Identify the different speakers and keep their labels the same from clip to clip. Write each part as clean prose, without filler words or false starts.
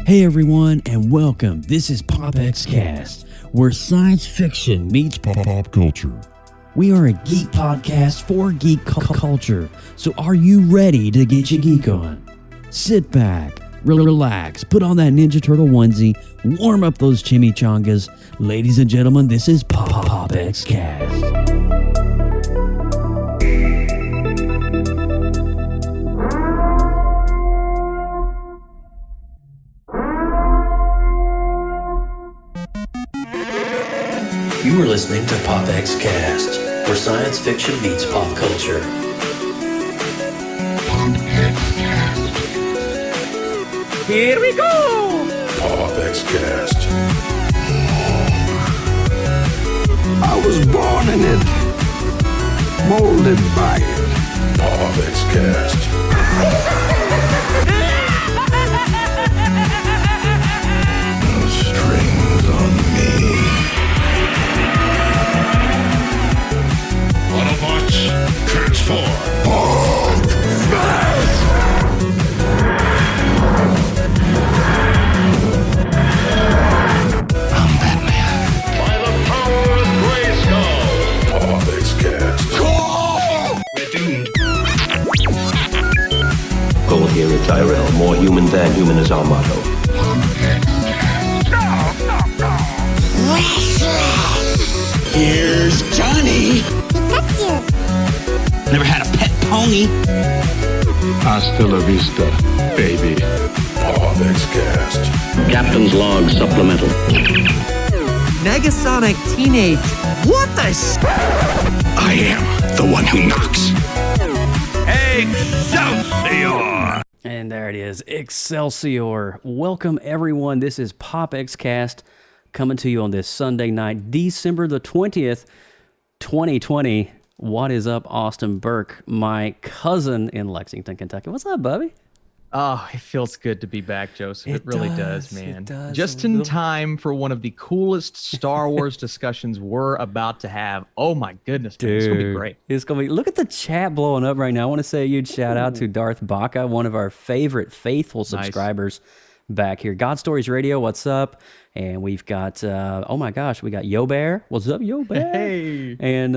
Speaker 1: Hey everyone, and welcome. This is PopXcast, where science fiction meets
Speaker 2: pop culture.
Speaker 1: We are a geek podcast for geek culture. So are you ready to get your geek on? Sit back, relax, put on that Ninja Turtle onesie, warm up those chimichangas. Ladies and gentlemen, this is PopXcast. You are listening to PopXcast, where science fiction meets pop culture. Here we go!
Speaker 2: PopXcast.
Speaker 3: I was born in it, molded by it.
Speaker 2: PopXcast. No strings on me. Autobots, transform!
Speaker 3: I'm Batman.
Speaker 2: By the power of Grayskull! PopXcast.
Speaker 3: We're doomed.
Speaker 4: Goal here at Tyrell. More human than human is our motto.
Speaker 3: Here's Johnny. Never had a pet pony. Hasta la vista, baby.
Speaker 2: PopXcast.
Speaker 4: Captain's log supplemental.
Speaker 5: Negasonic Teenage. What the
Speaker 3: I am the one who knocks.
Speaker 5: Excelsior!
Speaker 1: And there it is, Excelsior. Welcome everyone, this is PopXcast coming to you on this Sunday night, December the 20th, 2020. What is up, Austin Burke, my cousin in Lexington, Kentucky? What's up, Bubby?
Speaker 6: Oh, it feels good to be back, Joseph. It really does, man.
Speaker 1: It does.
Speaker 6: Just in time for one of the coolest Star Wars discussions we're about to have. Oh my goodness, dude. It's gonna be great.
Speaker 1: It's gonna be. Look at the chat blowing up right now. I want to say a huge shout out to Darth Baca, one of our favorite faithful subscribers back here. God Stories Radio, what's up? And we've got oh my gosh, we got Yo Bear. What's up, Yo Bear?
Speaker 6: Hey.
Speaker 1: And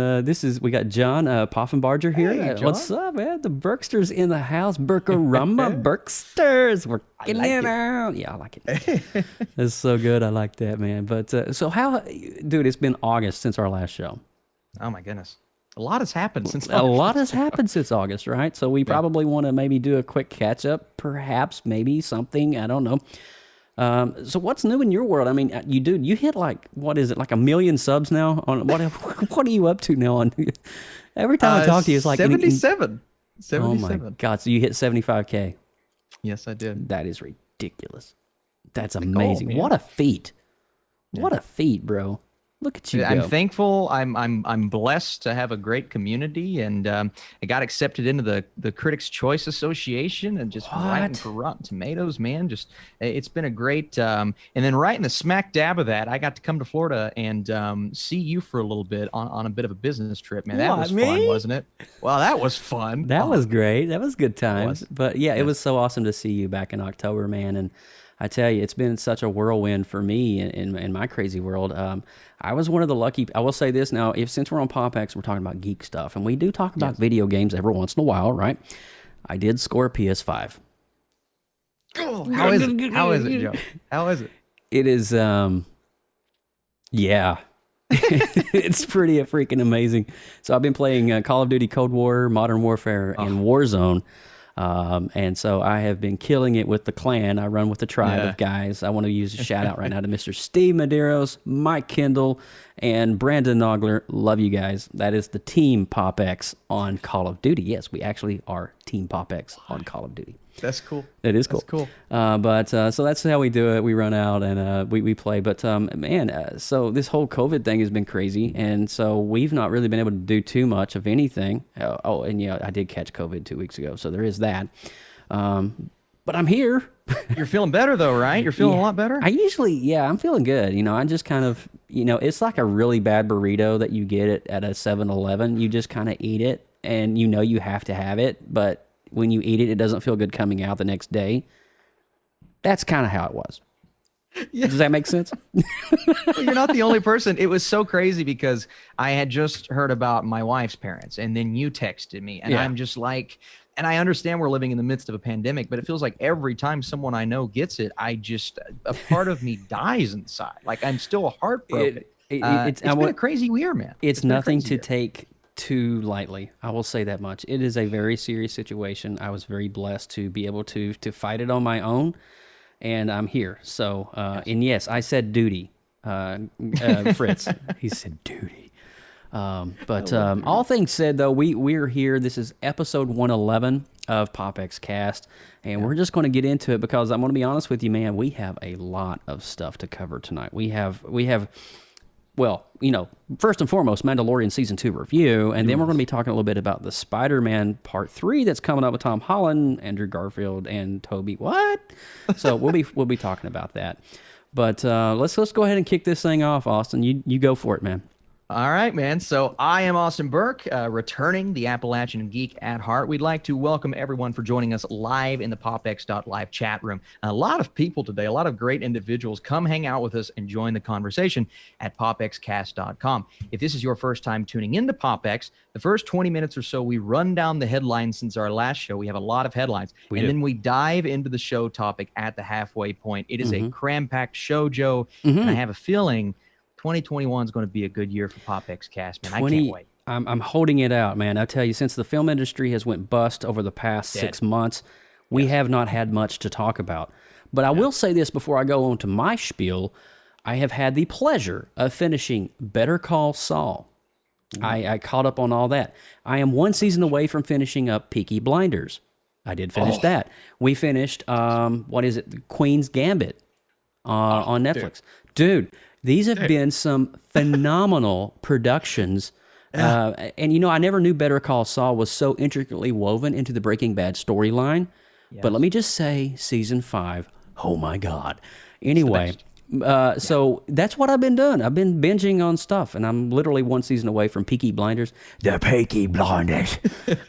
Speaker 1: we got John Poffenbarger here.
Speaker 6: Hey, John.
Speaker 1: What's up, man? The Berksters in the house. Burkarama Berksters. We're getting it out. Yeah, I like it. That's so good. I like that, man. But so how, dude? It's been August since our last show.
Speaker 6: Oh my goodness. A lot has happened since
Speaker 1: A lot has happened since August, right? So we probably want to maybe do a quick catch up, perhaps, maybe something. I don't know. So what's new in your world? I mean, you hit like, what is it, like 1 million subs now? On what are you up to now? On every time I talk to you, it's like
Speaker 6: 77. 77.
Speaker 1: Oh my God! So you hit 75K.
Speaker 6: Yes, I did.
Speaker 1: That is ridiculous. That's amazing.
Speaker 6: man.
Speaker 1: What a feat! What a feat, bro. Look at you
Speaker 6: I'm
Speaker 1: go.
Speaker 6: thankful. I'm blessed to have a great community, and I got accepted into the Critics' Choice Association, and just writing for Rotten Tomatoes, man. Just it's been a great. And then right in the smack dab of that, I got to come to Florida and see you for a little bit on a bit of a business trip, man. That was fun, wasn't it? Well, that was fun.
Speaker 1: That was great. That was good times. But yeah, it was so awesome to see you back in October, man. And I tell you, it's been such a whirlwind for me in my crazy world. I was one of the lucky. I will say this now: since we're on PopX, we're talking about geek stuff, and we do talk about video games every once in a while, right? I did score a PS5.
Speaker 6: How is it? How is it, Joe? How is it?
Speaker 1: It is, yeah. It's pretty freaking amazing. So I've been playing Call of Duty Cold War, Modern Warfare, and Warzone. And so I have been killing it with the clan. I run with the tribe of guys. I want to use a shout out right now to Mr. Steve Medeiros, Mike Kendall, and Brandon Nogler. Love you guys. That is the Team PopX on Call of Duty. Yes, we actually are Team PopX on Call of Duty.
Speaker 6: That's cool.
Speaker 1: It is cool.
Speaker 6: That's cool.
Speaker 1: So that's how we do it. We run out and we play. But so this whole COVID thing has been crazy, and so we've not really been able to do too much of anything. I did catch COVID 2 weeks ago, so there is that. But I'm here.
Speaker 6: You're feeling better though, right? You're feeling a lot better?
Speaker 1: I'm feeling good. I just kind of, it's like a really bad burrito that you get at a 7-Eleven. You just kind of eat it and you have to have it, but when you eat it, it doesn't feel good coming out the next day. That's kind of how it was. Yeah. Does that make sense?
Speaker 6: Well, you're not the only person. It was so crazy because I had just heard about my wife's parents, and then you texted me, and I'm just like, and I understand we're living in the midst of a pandemic, but it feels like every time someone I know gets it, a part of me dies inside. Like I'm still heartbroken. It's been a crazy year, man.
Speaker 1: It's nothing to take too lightly. I will say that much. It is a very serious situation. I was very blessed to be able to fight it on my own. And I'm here. So, and yes, I said duty, Fritz. He said duty. But all things said, though, we're here. This is episode 111 of PopXcast, and we're just going to get into it because I'm going to be honest with you, man. We have a lot of stuff to cover tonight. We have. Well, first and foremost, Mandalorian Season 2 review, and then we're going to be talking a little bit about the Spider-Man Part 3 that's coming up with Tom Holland, Andrew Garfield, and Toby. What? So we'll be talking about that. But let's go ahead and kick this thing off, Austin. You go for it, man.
Speaker 6: All right, man. So I am Austin Burke, returning the Appalachian Geek at heart. We'd like to welcome everyone for joining us live in the PopX.live chat room. A lot of people today, a lot of great individuals. Come hang out with us and join the conversation at PopXcast.com. If this is your first time tuning into PopX, the first 20 minutes or so, we run down the headlines since our last show. We have a lot of headlines. Then we dive into the show topic at the halfway point. It is a cram-packed show, Joe, and I have a feeling 2021 is going to be a good year for PopXcast, man. I can't wait.
Speaker 1: I'm holding it out, man. I tell you, since the film industry has went bust over the past 6 months, we have not had much to talk about. But I will say this before I go on to my spiel. I have had the pleasure of finishing Better Call Saul. I caught up on all that. I am one season away from finishing up Peaky Blinders. I did finish that. We finished, Queen's Gambit on Netflix. Dude, these have been some phenomenal productions. And, I never knew Better Call Saul was so intricately woven into the Breaking Bad storyline. Yes. But let me just say, season 5, oh my God. Anyway, so that's what I've been doing. I've been binging on stuff, and I'm literally one season away from Peaky Blinders. The Peaky Blinders.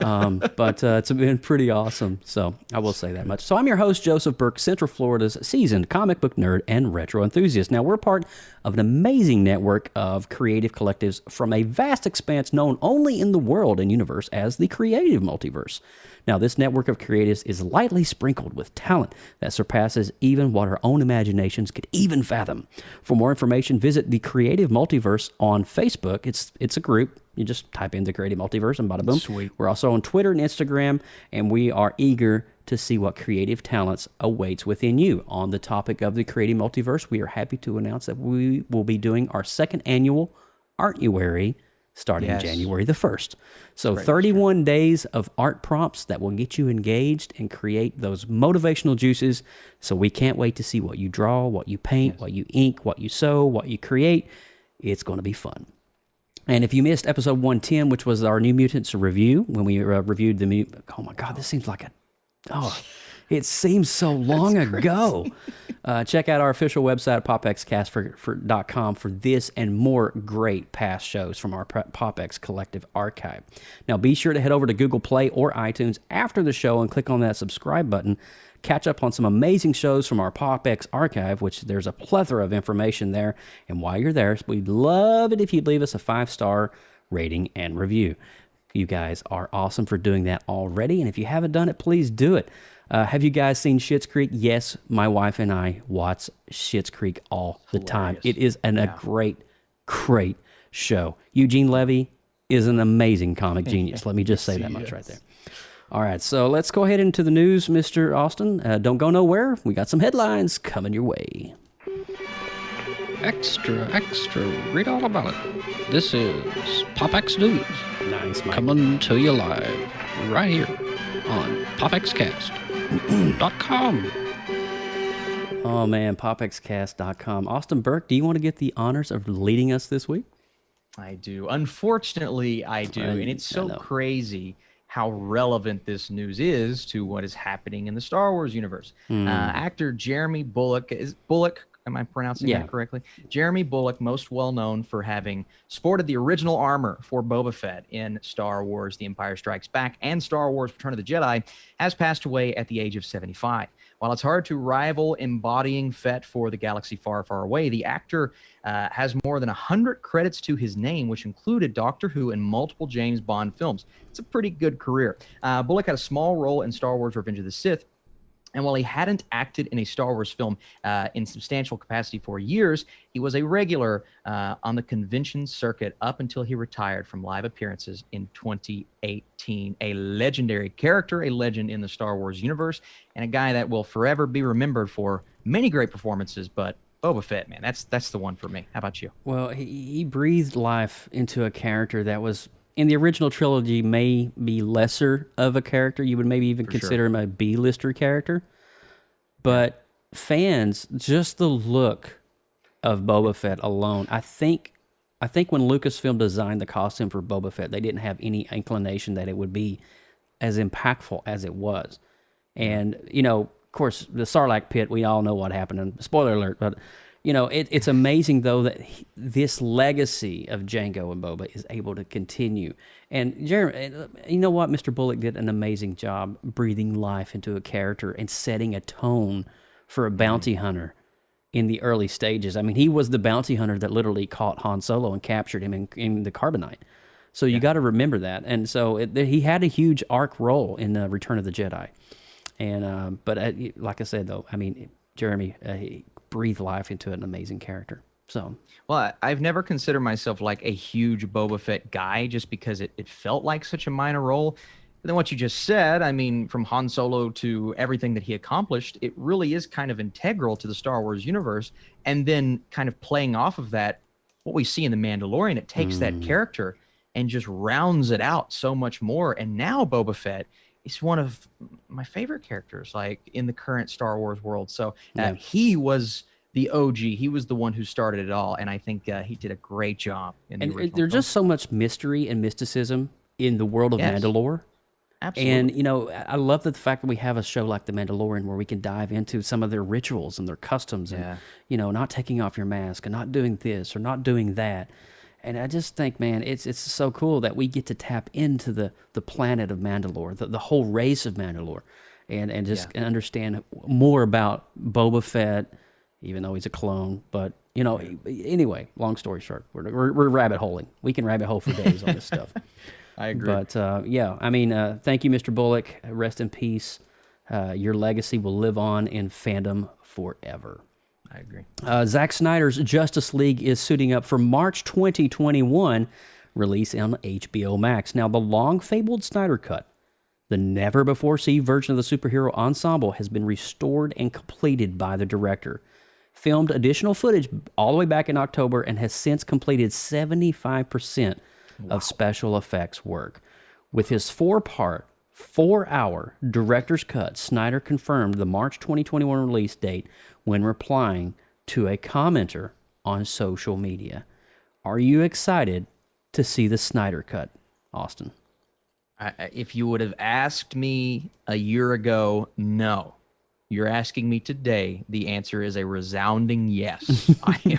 Speaker 1: But it's been pretty awesome, so I will say that much. So I'm your host, Joseph Burke, Central Florida's seasoned comic book nerd and retro enthusiast. Now, we're part of an amazing network of creative collectives from a vast expanse known only in the world and universe as the Creative Multiverse. Now, this network of creatives is lightly sprinkled with talent that surpasses even what our own imaginations could even fathom. For more information, visit the Creative Multiverse on Facebook. It's a group. You just type in the Creative Multiverse and bada boom.
Speaker 6: Sweet.
Speaker 1: We're also on Twitter and Instagram, and we are eager to see what creative talents awaits within you. On the topic of the Creative Multiverse, we are happy to announce that we will be doing our second annual Artuary starting January the 1st. So 31 days of art prompts that will get you engaged and create those motivational juices. So we can't wait to see what you draw, what you paint, what you ink, what you sew, what you create. It's going to be fun. And if you missed episode 110, which was our New Mutants review, when we reviewed the oh my God, this seems like it seems so long ago. Check out our official website at PopXcast.com for this and more great past shows from our PopX Collective archive. Now, be sure to head over to Google Play or iTunes after the show and click on that subscribe button. Catch up on some amazing shows from our PopX archive, which there's a plethora of information there. And while you're there, we'd love it if you'd leave us a 5-star rating and review. You guys are awesome for doing that already. And if you haven't done it, please do it. Have you guys seen Schitt's Creek? Yes, my wife and I watch Schitt's Creek all the time. It is a great, great show. Eugene Levy is an amazing comic genius. Let me just say that much right there. All right, so let's go ahead into the news, Mr. Austin. Don't go nowhere. We got some headlines coming your way.
Speaker 7: Extra, read all about it. This is PopX News.
Speaker 1: Nice, Mike.
Speaker 7: Coming to you live right here on PopXcast.com.
Speaker 1: Oh, man, PopXcast.com. Austin Burke, do you want to get the honors of leading us this week?
Speaker 6: I do. Unfortunately, I do. And it's so crazy how relevant this news is to what is happening in the Star Wars universe. Actor Jeremy Bullock Am I pronouncing
Speaker 1: Yeah.
Speaker 6: that correctly? Jeremy Bulloch, most well known for having sported the original armor for Boba Fett in Star Wars The Empire Strikes Back and Star Wars Return of the Jedi, has passed away at the age of 75. While it's hard to rival embodying Fett for the galaxy far, far away, the actor has more than 100 credits to his name, which included Doctor Who and multiple James Bond films. It's a pretty good career. Bulloch had a small role in Star Wars Revenge of the Sith, and while he hadn't acted in a Star Wars film in substantial capacity for years, he was a regular on the convention circuit up until he retired from live appearances in 2018. A legendary character, a legend in the Star Wars universe, and a guy that will forever be remembered for many great performances, but Boba Fett, man, that's the one for me. How about you?
Speaker 1: Well, he breathed life into a character that was, in the original trilogy, may be lesser of a character. You would maybe even consider him a B-lister character. But fans, just the look of Boba Fett alone, I think when Lucasfilm designed the costume for Boba Fett, they didn't have any inclination that it would be as impactful as it was. And, of course, the Sarlacc pit, we all know what happened. And spoiler alert, but it's amazing, though, that this legacy of Jango and Boba is able to continue. And Jeremy, you know what? Mr. Bullock did an amazing job breathing life into a character and setting a tone for a bounty hunter in the early stages. I mean, he was the bounty hunter that literally caught Han Solo and captured him in the Carbonite. So you got to remember that. And so he had a huge arc role in Return of the Jedi. And but like I said, though, I mean, Jeremy, he breathed life into an amazing character. So,
Speaker 6: well, I've never considered myself like a huge Boba Fett guy just because it felt like such a minor role. But then what you just said, I mean, from Han Solo to everything that he accomplished, it really is kind of integral to the Star Wars universe. And then kind of playing off of that, what we see in The Mandalorian, it takes that character and just rounds it out so much more. And now Boba Fett is one of my favorite characters, like in the current Star Wars world. So he was the OG. He was the one who started it all, and I think he did a great job in the original
Speaker 1: there's
Speaker 6: film.
Speaker 1: just so much mystery and mysticism in the world of Mandalore.
Speaker 6: Absolutely.
Speaker 1: And, I love the fact that we have a show like The Mandalorian where we can dive into some of their rituals and their customs and, not taking off your mask and not doing this or not doing that. And I just think, man, it's so cool that we get to tap into the planet of Mandalore, the whole race of Mandalore, and just understand more about Boba Fett, even though he's a clone. But, anyway, long story short, we're rabbit holing. We can rabbit hole for days on this stuff.
Speaker 6: I agree.
Speaker 1: But, thank you, Mr. Bullock. Rest in peace. Your legacy will live on in fandom forever.
Speaker 6: I agree.
Speaker 1: Zack Snyder's Justice League is suiting up for March 2021 release on HBO Max. Now, the long-fabled Snyder Cut, the never-before-seen version of the superhero ensemble, has been restored and completed by the director. Filmed additional footage all the way back in October and has since completed 75% of special effects work. With his 4-part, 4-hour director's cut, Snyder confirmed the March 2021 release date when replying to a commenter on social media. Are you excited to see the Snyder Cut, Austin?
Speaker 6: If you would have asked me a year ago, no. You're asking me today, the answer is a resounding yes. I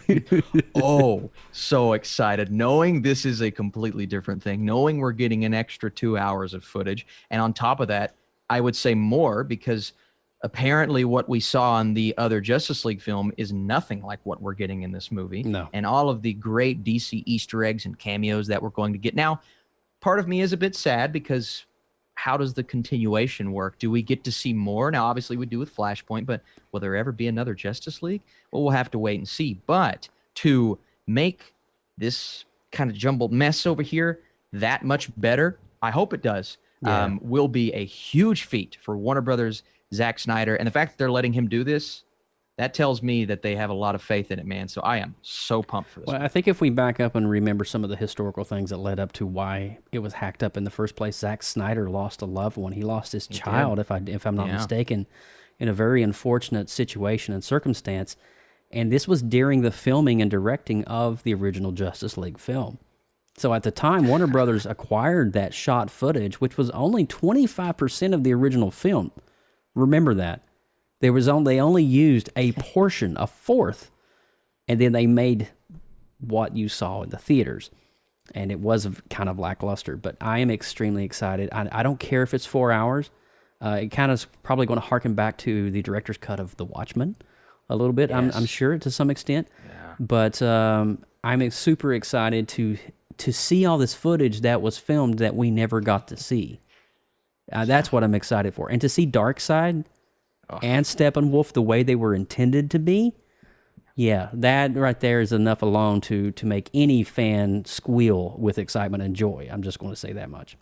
Speaker 6: am so excited, knowing this is a completely different thing, knowing we're getting an extra 2 hours of footage. And on top of that, I would say more, because apparently what we saw in the other Justice League film is nothing like what we're getting in this movie.
Speaker 1: No.
Speaker 6: And all of the great DC Easter eggs and cameos that we're going to get. Now, part of me is a bit sad because how does the continuation work? Do we get to see more? Now, obviously we do with Flashpoint, but will there ever be another Justice League? Well, we'll have to wait and see. But to make this kind of jumbled mess over here that much better, I hope it does, will be a huge feat for Warner Brothers, Zack Snyder. And the fact that they're letting him do this, that tells me that they have a lot of faith in it, man. So I am so pumped for this.
Speaker 1: Well, I think if we back up and remember some of the historical things that led up to why it was hacked up in the first place, Zack Snyder lost a loved one. He lost his child, if I'm not mistaken, in a very unfortunate situation and circumstance. And this was during the filming and directing of the original Justice League film. So at the time, Warner Brothers acquired that shot footage, which was only 25% of the original film. Remember that. They only used a portion, a fourth and then they made what you saw in the theaters, and it was kind of lackluster. But I am extremely excited. I don't care if it's 4 hours. It kind of is probably going to harken back to the director's cut of The Watchmen a little bit.
Speaker 6: Yes.
Speaker 1: I'm sure to some extent.
Speaker 6: Yeah.
Speaker 1: But I'm super excited to see all this footage that was filmed that we never got to see. That's what I'm excited for. And to see Darkseid and Steppenwolf the way they were intended to be, yeah, that right there is enough alone to make any fan squeal with excitement and joy. I'm just going to say that much.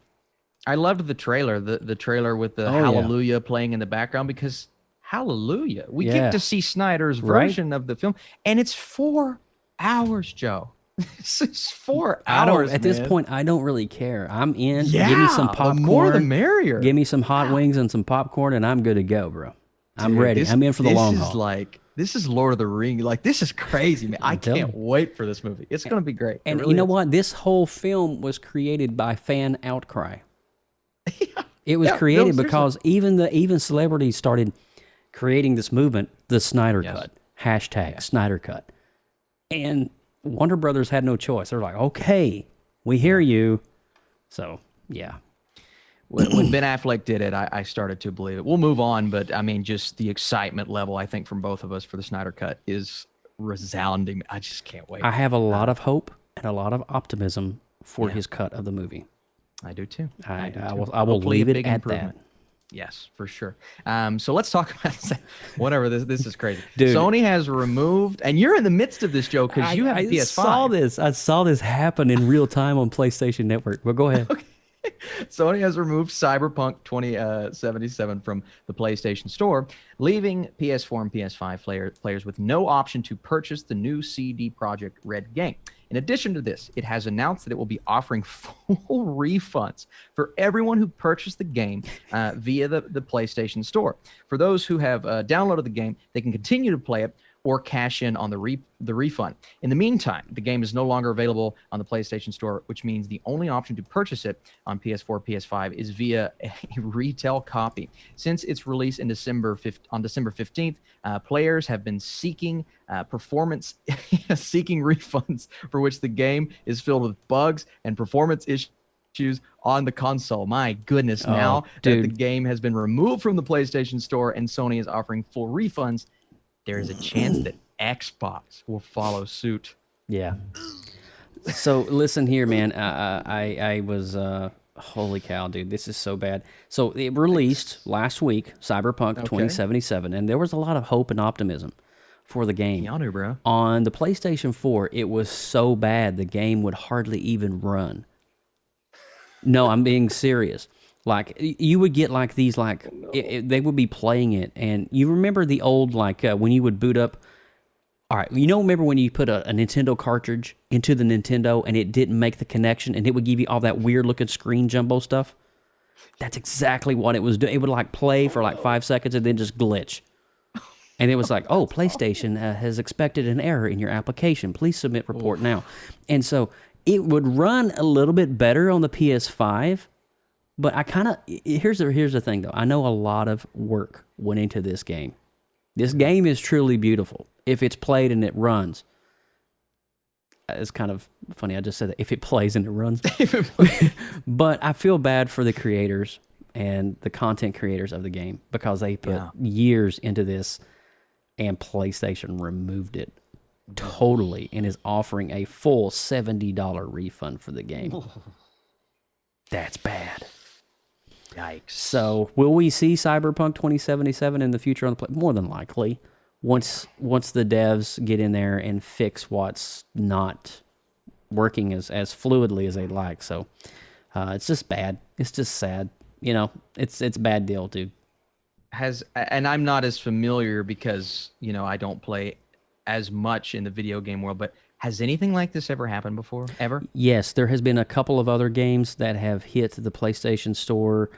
Speaker 6: I loved the trailer, the trailer with the Hallelujah playing in the background, because Hallelujah. We get to see Snyder's version of the film, and it's 4 hours, Joe. This is 4 hours.
Speaker 1: At this point, I don't really care. I'm in.
Speaker 6: Yeah,
Speaker 1: Give me some popcorn.
Speaker 6: the more the merrier.
Speaker 1: Give me some hot wings and some popcorn, and I'm good to go, bro. I'm ready. I'm in for the long haul.
Speaker 6: This is Lord of the Rings. Like, this is crazy, man. I can't wait for this movie. It's going to be great.
Speaker 1: And
Speaker 6: really
Speaker 1: you know what? This whole film was created by fan outcry. It was created because even celebrities started creating this movement, the Snyder Cut, hashtag Snyder Cut. And Warner Brothers had no choice. They're like, okay, we hear you. So, yeah.
Speaker 6: When Ben Affleck did it, I started to believe it. We'll move on, but I mean, just the excitement level, I think, from both of us for the Snyder Cut is resounding. I just can't wait.
Speaker 1: I have a lot of hope and a lot of optimism for his cut of the movie.
Speaker 6: I do too.
Speaker 1: I will leave it at that.
Speaker 6: Yes, for sure. So let's talk about whatever. This is crazy.
Speaker 1: Dude.
Speaker 6: Sony has removed, and you're in the midst of this, Joe, because you have a PS5.
Speaker 1: I saw this happen in real time on PlayStation Network. But go ahead.
Speaker 6: Okay. Sony has removed Cyberpunk 2077 from the PlayStation Store, leaving PS4 and PS5 players with no option to purchase the new CD Projekt Red game. In addition to this, it has announced that it will be offering full refunds for everyone who purchased the game via the PlayStation Store. For those who have downloaded the game, they can continue to play it or cash in on the refund. In the meantime, the game is no longer available on the PlayStation Store, which means the only option to purchase it on PS4, PS5 is via a retail copy. Since its release on December 15th, players have been seeking seeking refunds for which the game is filled with bugs and performance issues on the console. My goodness, now that the game has been removed from the PlayStation Store and Sony is offering full refunds, there is a chance that Xbox will follow suit.
Speaker 1: Yeah. So listen here, man. I was holy cow, dude. This is so bad. So it released last week, Cyberpunk 2077, and there was a lot of hope and optimism for the game.
Speaker 6: Keanu, bro.
Speaker 1: On the PlayStation 4, it was so bad the game would hardly even run. No, I'm being serious. Like, you would get like these, like, they would be playing it, and you remember the old, like, when you would boot up, all right, remember when you put a Nintendo cartridge into the Nintendo and it didn't make the connection, and it would give you all that weird-looking screen jumbo stuff? That's exactly what it was doing. It would, like, play for, like, 5 seconds and then just glitch. And it was like, oh, PlayStation has expected an error in your application. Please submit report now. And so it would run a little bit better on the PS5, but I kind of, here's the thing, though. I know a lot of work went into this game. This game is truly beautiful if it's played and it runs. It's kind of funny. I just said that, if it plays and it runs. But I feel bad for the creators and the content creators of the game because they put years into this and PlayStation removed it totally and is offering a full $70 refund for the game. That's bad.
Speaker 6: Yikes.
Speaker 1: So, will we see Cyberpunk 2077 in the future on the play? More than likely. Once the devs get in there and fix what's not working as fluidly as they'd like. So, it's just bad. It's just sad. You know, it's a bad deal, dude.
Speaker 6: And I'm not as familiar because, I don't play as much in the video game world, but has anything like this ever happened before? Ever?
Speaker 1: Yes, there has been a couple of other games that have hit the PlayStation Store,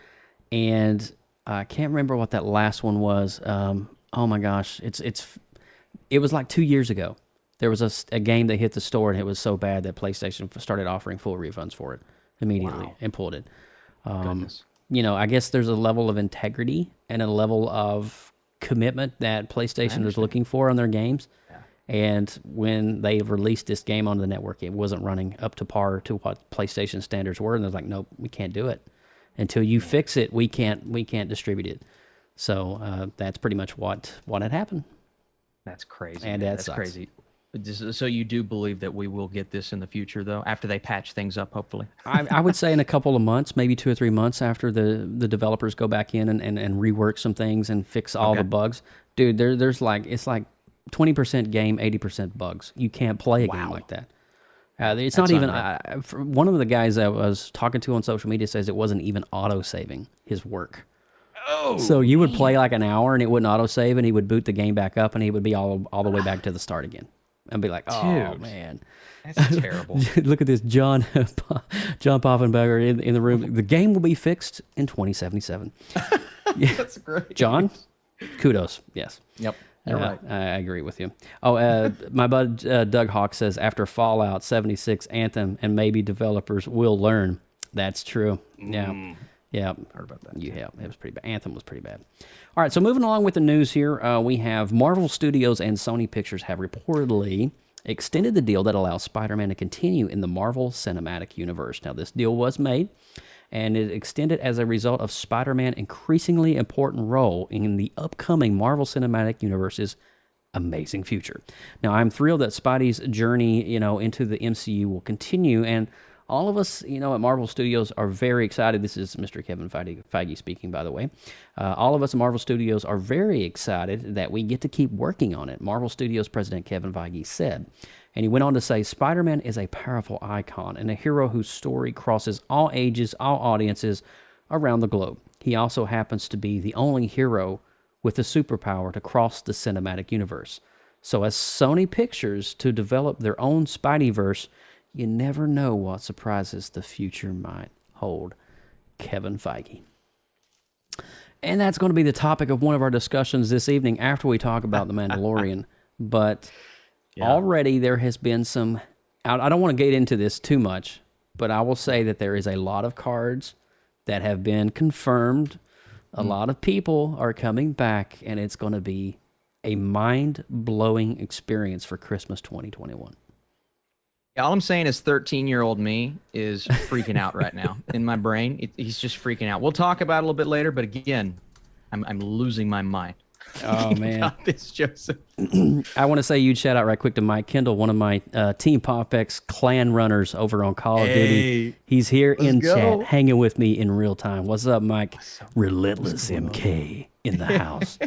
Speaker 1: and I can't remember what that last one was. Oh my gosh, it was like 2 years ago. There was a game that hit the store, and it was so bad that PlayStation started offering full refunds for it immediately and pulled it.
Speaker 6: Goodness.
Speaker 1: I guess there's a level of integrity and a level of commitment that PlayStation is looking for on their games. And when they released this game on the network, it wasn't running up to par to what PlayStation standards were, and they're like, nope, we can't do it until you fix it. We can't distribute it. So that's pretty much what had happened.
Speaker 6: That's crazy.
Speaker 1: And
Speaker 6: that's crazy. So you do believe that we will get this in the future, though, after they patch things up, hopefully?
Speaker 1: I would say in a couple of months, maybe 2 or 3 months after the developers go back in and rework some things and fix all the bugs. Dude, it's like 20% game, 80% bugs. You can't play a game like that. It's not even... one of the guys I was talking to on social media says it wasn't even auto-saving his work. Oh, so you would play like an hour and it wouldn't auto-save, and he would boot the game back up and he would be all the way back to the start again. And be like, oh, dude, man.
Speaker 6: That's terrible.
Speaker 1: Look at this John Poffenberger in the room. The game will be fixed in 2077. Yeah.
Speaker 6: That's great.
Speaker 1: John, kudos. Yes.
Speaker 6: Yep. You're right.
Speaker 1: I agree with you. Oh, my bud Doug Hawk says, after Fallout 76, Anthem, and maybe developers will learn. That's true. Yeah. Yeah.
Speaker 6: Heard about that.
Speaker 1: Yeah, it was pretty bad. Anthem was pretty bad. All right, so moving along with the news here, we have Marvel Studios and Sony Pictures have reportedly extended the deal that allows Spider-Man to continue in the Marvel Cinematic Universe. Now, this deal was made, and it extended as a result of Spider-Man's increasingly important role in the upcoming Marvel Cinematic Universe's amazing future. Now, I'm thrilled that Spidey's journey, into the MCU will continue, and all of us, at Marvel Studios are very excited. This is Mr. Kevin Feige speaking, by the way. All of us at Marvel Studios are very excited that we get to keep working on it, Marvel Studios President Kevin Feige said. And he went on to say, Spider-Man is a powerful icon and a hero whose story crosses all ages, all audiences around the globe. He also happens to be the only hero with the superpower to cross the cinematic universe. So as Sony Pictures to develop their own Spideyverse, you never know what surprises the future might hold. Kevin Feige. And that's going to be the topic of one of our discussions this evening after we talk about The Mandalorian. But already there has been some... I don't want to get into this too much, but I will say that there is a lot of cards that have been confirmed. A lot of people are coming back, and it's going to be a mind-blowing experience for Christmas 2021.
Speaker 6: All I'm saying is 13-year-old me is freaking out right now. In my brain, he's just freaking out. We'll talk about it a little bit later, but again, I'm losing my mind.
Speaker 1: Oh, man.
Speaker 6: Got this, Joseph.
Speaker 1: I want to say a huge shout out right quick to Mike Kendall, one of my Team PopX clan runners over on Call of Duty. He's here in chat, hanging with me in real time. What's up, Mike? Relentless MK in the house.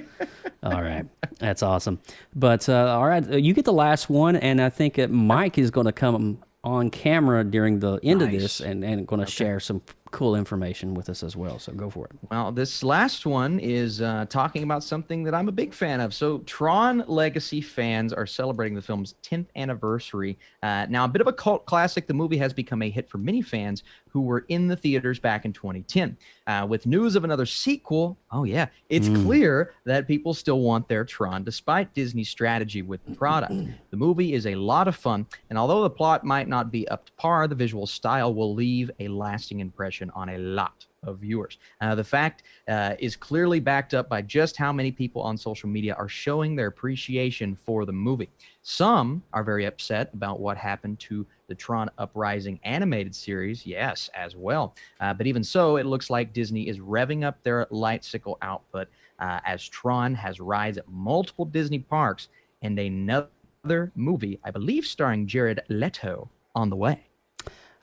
Speaker 1: All right. That's awesome. But, all right, you get the last one, and I think Mike is going to come on camera during the end of this and going to share some cool information with us as well. So go for it.
Speaker 6: Well, this last one is talking about something that I'm a big fan of. So Tron Legacy fans are celebrating the film's 10th anniversary. Now, a bit of a cult classic, the movie has become a hit for many fans who were in the theaters back in 2010. With news of another sequel, it's clear that people still want their Tron, despite Disney's strategy with the product. The movie is a lot of fun, and although the plot might not be up to par, the visual style will leave a lasting impression on a lot of viewers. The fact is clearly backed up by just how many people on social media are showing their appreciation for the movie. Some are very upset about what happened to the Tron Uprising animated series, yes, as well. But even so, it looks like Disney is revving up their light-sickle output as Tron has rides at multiple Disney parks and another movie, I believe starring Jared Leto, on the way.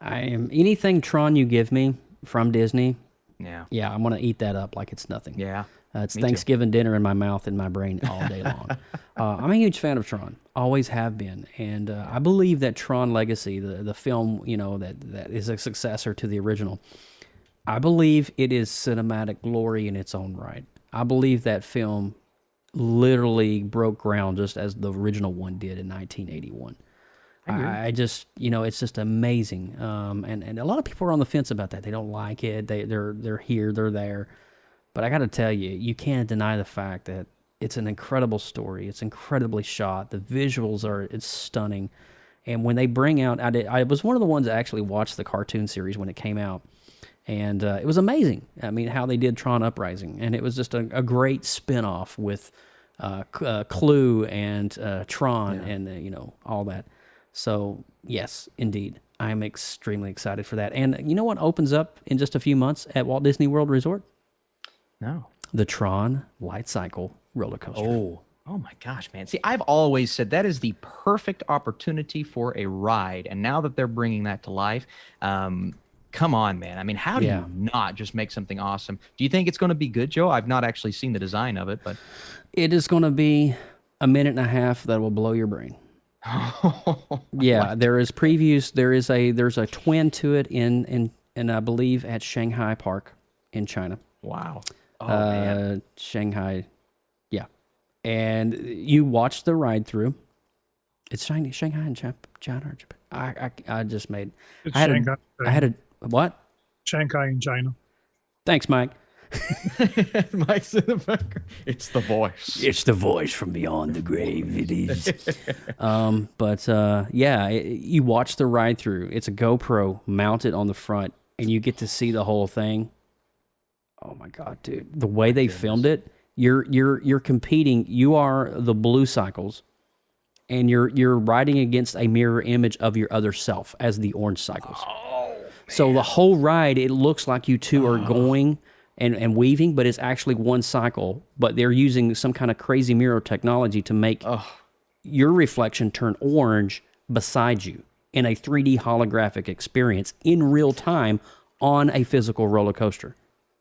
Speaker 1: I am anything Tron you give me from Disney.
Speaker 6: Yeah,
Speaker 1: I'm gonna eat that up like it's nothing.
Speaker 6: Yeah,
Speaker 1: it's Thanksgiving dinner in my mouth and my brain all day long. I'm a huge fan of Tron, always have been, and I believe that Tron Legacy, the film, that is a successor to the original. I believe it is cinematic glory in its own right. I believe that film literally broke ground just as the original one did in 1981. I just, it's just amazing. And a lot of people are on the fence about that. They don't like it. They're here, they're there. But I got to tell you, you can't deny the fact that it's an incredible story. It's incredibly shot. The visuals it's stunning. And when they bring out, I was one of the ones that actually watched the cartoon series when it came out. And it was amazing. I mean, how they did Tron Uprising. And it was just a great spinoff with Clue and Tron and all that. So yes, indeed, I'm extremely excited for that. And you know what opens up in just a few months at Walt Disney World Resort?
Speaker 6: No.
Speaker 1: The Tron Light Cycle roller coaster.
Speaker 6: Oh my gosh, man. See, I've always said that is the perfect opportunity for a ride. And now that they're bringing that to life, come on, man. I mean, how do you not just make something awesome? Do you think it's going to be good, Joe? I've not actually seen the design of it, but
Speaker 1: it is going to be a minute and a half that will blow your brain. Yeah, there is previews. There's a twin to it in I believe at Shanghai Park in China.
Speaker 6: Wow. Oh man.
Speaker 1: Shanghai. Yeah. And you watch the ride through. It's Shanghai and China or Japan. I just made
Speaker 8: It's
Speaker 1: I had
Speaker 8: Shanghai.
Speaker 1: I had a what?
Speaker 8: Shanghai in China.
Speaker 1: Thanks, Mike.
Speaker 6: Mike's in the background. It's the voice.
Speaker 1: It's the voice from beyond the grave. It is. You watch the ride through. It's a GoPro mounted on the front, and you get to see the whole thing. Oh my god, dude! The way they filmed it, you're competing. You are the blue cycles, and you're riding against a mirror image of your other self as the orange cycles. So the whole ride, it looks like you two are going and weaving, but it's actually one cycle. But they're using some kind of crazy mirror technology to make your reflection turn orange beside you in a 3D holographic experience in real time on a physical roller coaster.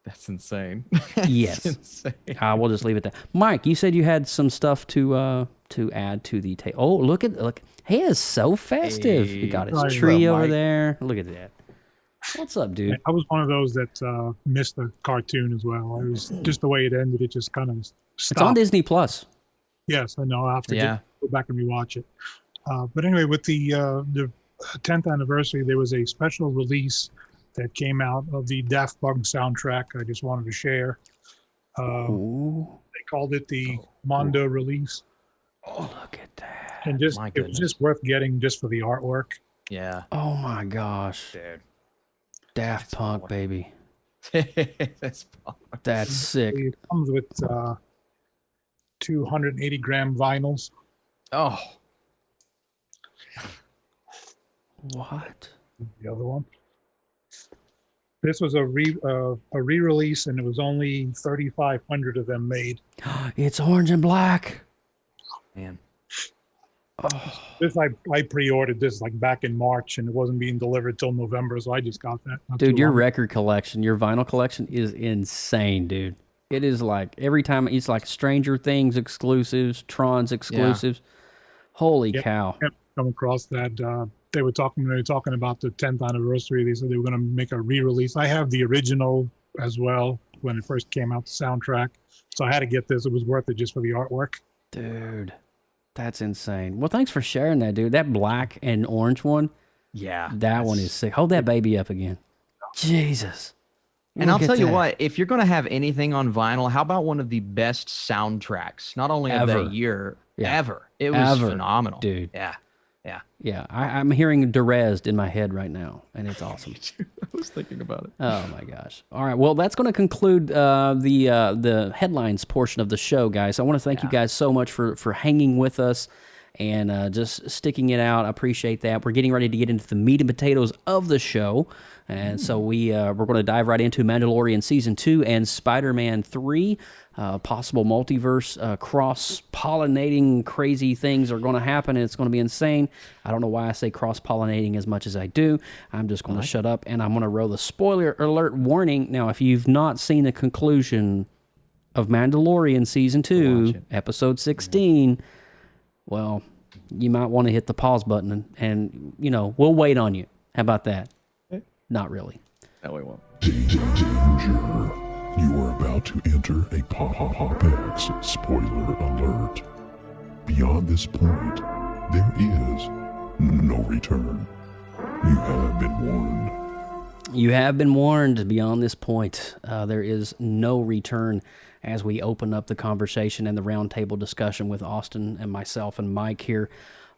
Speaker 6: That's insane.
Speaker 1: Yes.
Speaker 6: Insane.
Speaker 1: I will just leave it there. Mike, you said you had some stuff to add to the tape. Oh, look. He is so festive. He got his tree over there. Look at that. What's up, dude?
Speaker 8: I was one of those that missed the cartoon as well. It was just the way it ended. It just kind of stopped.
Speaker 1: It's on Disney Plus.
Speaker 8: Yes, I know. I'll have to go back and rewatch it. But anyway, with the 10th anniversary, there was a special release that came out of the Daft Punk soundtrack. I just wanted to share. They called it the Mondo release.
Speaker 1: Oh, look at that.
Speaker 8: And it was just worth getting just for the artwork.
Speaker 6: Yeah.
Speaker 1: Oh my gosh.
Speaker 6: Dude.
Speaker 1: Daft Punk, baby.
Speaker 6: That's
Speaker 1: sick.
Speaker 8: It comes with 280 gram vinyls.
Speaker 6: Oh.
Speaker 1: What?
Speaker 8: The other one. This was a re-release, and it was only 3,500 of them made.
Speaker 1: It's orange and black.
Speaker 6: Man.
Speaker 8: This I pre-ordered this like back in March, and it wasn't being delivered till November, so I just got that.
Speaker 1: Dude, your record collection, your vinyl collection is insane, dude. It is like every time it's like Stranger Things exclusives, Tron's exclusives. Yeah. Holy cow!
Speaker 8: I come across that. They were talking about the 10th anniversary. They said they were going to make a re-release. I have the original as well when it first came out, the soundtrack. So I had to get this. It was worth it just for the artwork.
Speaker 1: Dude, that's insane. Well, thanks for sharing that, dude. That black and orange one.
Speaker 6: Yeah.
Speaker 1: That one is sick. Hold that baby up again. Jesus.
Speaker 6: And I'll tell you what, if you're going to have anything on vinyl, how about one of the best soundtracks, not only of that year, ever. It was phenomenal.
Speaker 1: Dude.
Speaker 6: Yeah. Yeah.
Speaker 1: Yeah. I'm hearing Derezed in my head right now, and it's awesome.
Speaker 6: I was thinking about it.
Speaker 1: Oh, my gosh. All right. Well, that's going to conclude the headlines portion of the show, guys. I want to thank you guys so much for hanging with us and just sticking it out. I appreciate that. We're getting ready to get into the meat and potatoes of the show. And so we're going to dive right into Mandalorian Season 2 and Spider-Man 3. Possible multiverse, cross-pollinating crazy things are going to happen, and it's going to be insane. I don't know why I say cross-pollinating as much as I do. I'm just going to shut up, and I'm going to roll the spoiler alert warning. Now, if you've not seen the conclusion of Mandalorian Season 2, Episode 16, well, you might want to hit the pause button, and we'll wait on you. How about that? Not really.
Speaker 6: No, we won't.
Speaker 2: Danger. You are about to enter a PopXcast spoiler alert. Beyond this point, there is no return. You have been warned.
Speaker 1: You have been warned. Beyond this point, there is no return. As we open up the conversation and the roundtable discussion with Austin and myself and Mike here,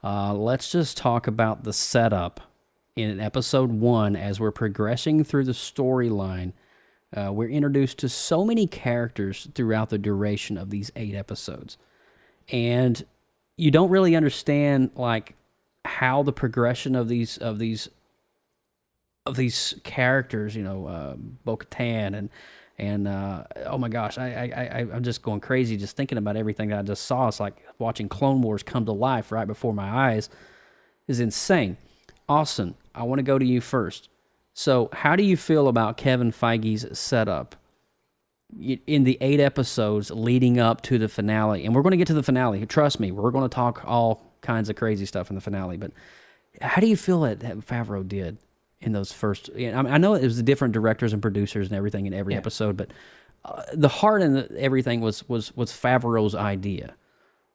Speaker 1: let's just talk about the setup in episode 1 as we're progressing through the storyline. We're introduced to so many characters throughout the duration of these 8 episodes. and you don't really understand like how the progression of these characters, Bo-Katan and oh my gosh, I'm just going crazy just thinking about everything that I just saw. It's like watching Clone Wars come to life right before my eyes. Is insane. Austin, I want to go to you first. So, how do you feel about Kevin Feige's setup in the 8 episodes leading up to the finale? And we're going to get to the finale. Trust me, we're going to talk all kinds of crazy stuff in the finale. But how do you feel that Favreau did in those first? I know it was the different directors and producers and everything in every episode, but the heart and everything was Favreau's idea,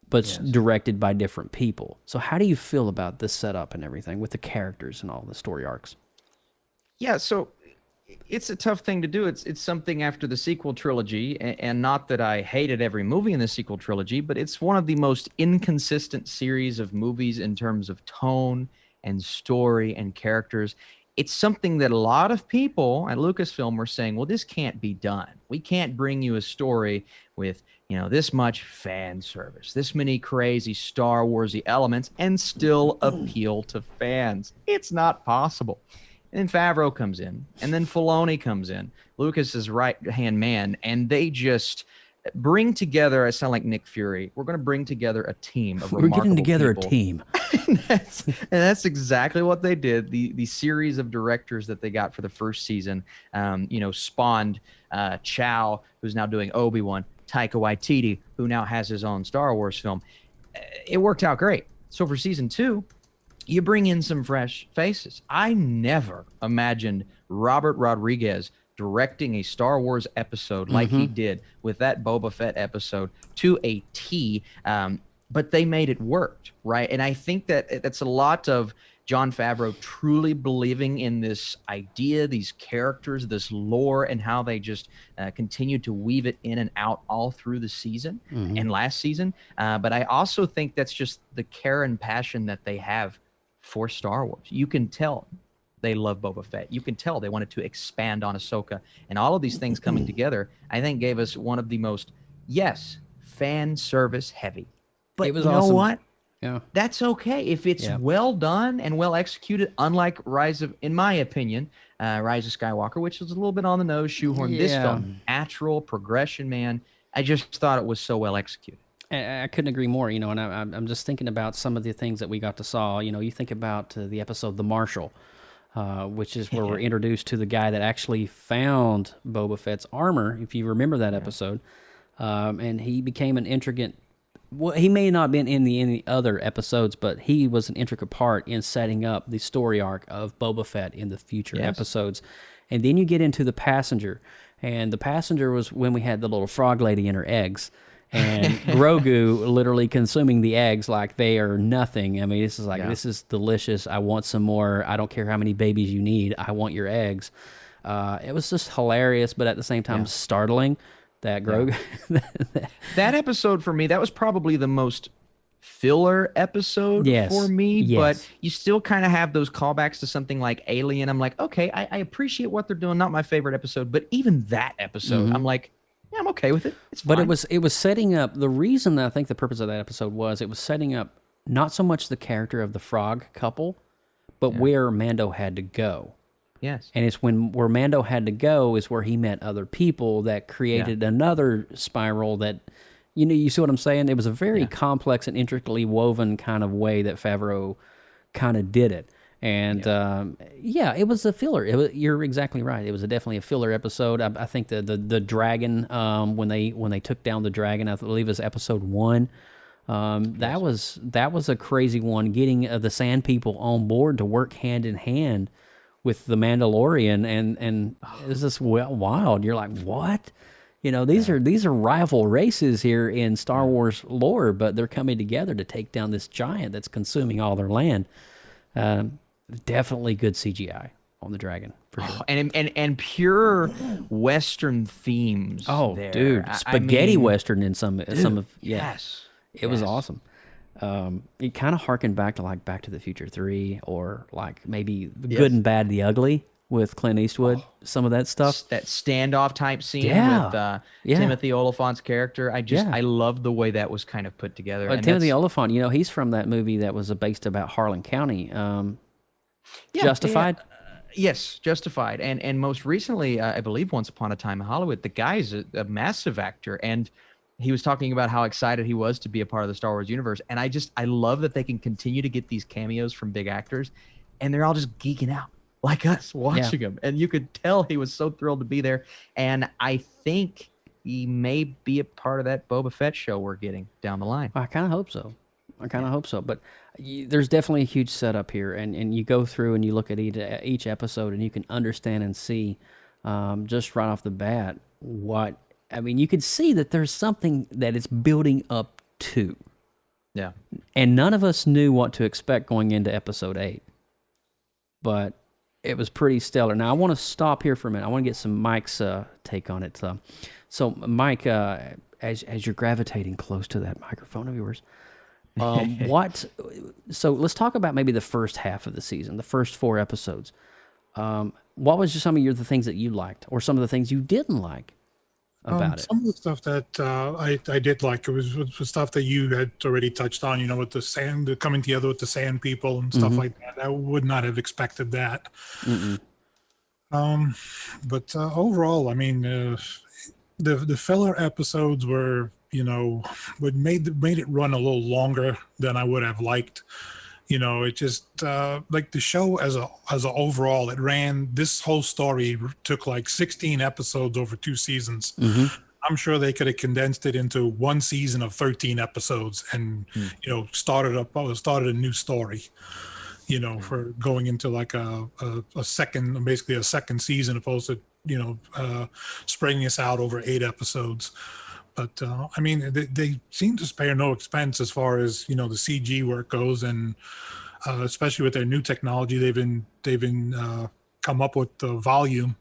Speaker 1: but directed by different people. So how do you feel about this setup and everything with the characters and all the story arcs?
Speaker 6: Yeah, so it's a tough thing to do. It's something after the sequel trilogy, and not that I hated every movie in the sequel trilogy, but it's one of the most inconsistent series of movies in terms of tone and story and characters. It's something that a lot of people at Lucasfilm were saying, well, this can't be done. We can't bring you a story with, this much fan service, this many crazy Star Warsy elements, and still appeal to fans. It's not possible. And then Favreau comes in, and then Filoni comes in, Lucas's right-hand man, and they just bring together, I sound like Nick Fury, we're going to bring together a team of remarkable
Speaker 1: We're getting together
Speaker 6: people.
Speaker 1: a team.
Speaker 6: and that's exactly what they did. The series of directors that they got for the first season, spawned Chow, who's now doing Obi-Wan, Taika Waititi, who now has his own Star Wars film. It worked out great. So for season 2, you bring in some fresh faces. I never imagined Robert Rodriguez directing a Star Wars episode like he did with that Boba Fett episode to a T, but they made it work, right? And I think that's a lot of Jon Favreau truly believing in this idea, these characters, this lore, and how they just continue to weave it in and out all through the season and last season. But I also think that's just the care and passion that they have for Star Wars. You can tell they love Boba Fett. You can tell they wanted to expand on Ahsoka. And all of these things coming together, I think gave us one of the most, fan service heavy. But
Speaker 1: It was
Speaker 6: you know
Speaker 1: awesome.
Speaker 6: what?
Speaker 1: Yeah.
Speaker 6: That's okay. If it's well done and well executed, unlike in my opinion, Rise of Skywalker, which was a little bit on the nose, shoehorned. This felt natural progression, man. I just thought it was so well executed.
Speaker 1: I couldn't agree more, and I'm just thinking about some of the things that we got to saw. You think about the episode The Marshal, which is where we're introduced to the guy that actually found Boba Fett's armor, if you remember that episode. And he became an intricate... Well, he may not have been in the other episodes, but he was an intricate part in setting up the story arc of Boba Fett in the future episodes. And then you get into the passenger, and the passenger was when we had the little frog lady in her eggs, and Grogu literally consuming the eggs like they are nothing. I mean, this is like, this is delicious. I want some more. I don't care how many babies you need. I want your eggs. It was just hilarious, but at the same time startling that Grogu...
Speaker 6: That episode for me, that was probably the most filler episode for me, but you still kind of have those callbacks to something like Alien. I'm like, okay, I appreciate what they're doing. Not my favorite episode, but even that episode, I'm like, I'm okay with it. It's fine.
Speaker 1: But it was setting up... The reason that I think the purpose of that episode was it was setting up not so much the character of the frog couple, but where Mando had to go.
Speaker 6: Yes.
Speaker 1: And it's where Mando had to go is where he met other people that created another spiral that, you see what I'm saying? It was a very complex and intricately woven kind of way that Favreau kind of did it. And it was a filler. You're exactly right. It was definitely a filler episode. I think the dragon, when they took down the dragon, I believe it was episode 1. That was a crazy one. Getting the Sand People on board to work hand in hand with the Mandalorian, and it's just wild. You're like, what? These are rival races here in Star Wars lore, but they're coming together to take down this giant that's consuming all their land. Definitely good CGI on the dragon for sure.
Speaker 6: And pure Western themes.
Speaker 1: Oh,
Speaker 6: there.
Speaker 1: dude, spaghetti Western in some of it was awesome. It kind of harkened back to like Back to the Future 3, or like maybe The Good and Bad, the Ugly. with Clint Eastwood. Some of that stuff.
Speaker 6: That standoff type scene
Speaker 1: Yeah.
Speaker 6: with
Speaker 1: Yeah.
Speaker 6: Timothy Oliphant's character.
Speaker 1: Yeah.
Speaker 6: I love the way that was kind of put together. And
Speaker 1: Timothy Oliphant, he's from that movie that was based about Harlan County. Justified.
Speaker 6: Yeah. Yes, Justified, and most recently, I believe Once Upon a Time in Hollywood. The guy's a massive actor, and he was talking about how excited he was to be a part of the Star Wars universe. And I love that they can continue to get these cameos from big actors, and they're all just geeking out like us watching them. And you could tell he was so thrilled to be there. And I think he may be a part of that Boba Fett show we're getting down the line.
Speaker 1: I kind of hope so. But there's definitely a huge setup here, and you go through and you look at each episode, and you can understand and see just right off the bat you could see that there's something that it's building up to.
Speaker 6: Yeah.
Speaker 1: And none of us knew what to expect going into episode 8. But it was pretty stellar. Now, I want to stop here for a minute. I want to get some Mike's take on it. So, Mike, as you're gravitating close to that microphone of yours, so let's talk about maybe the first half of the season, the first 4 episodes. What was just some of the things that you liked, or some of the things you didn't like about it?
Speaker 8: Some of the stuff that I did like, it was stuff that you had already touched on, with the sand, coming together with the sand people and stuff like that. I would not have expected that. But overall, the filler episodes were, made it run a little longer than I would have liked. It just like the show as a overall, it ran, this whole story took like 16 episodes over 2 seasons. I'm sure they could have condensed it into 1 season of 13 episodes and started a new story, for going into like a second, basically a second season, opposed to spreading this out over 8 episodes. But they seem to spare no expense as far as the CG work goes, and especially with their new technology, they've been come up with the volume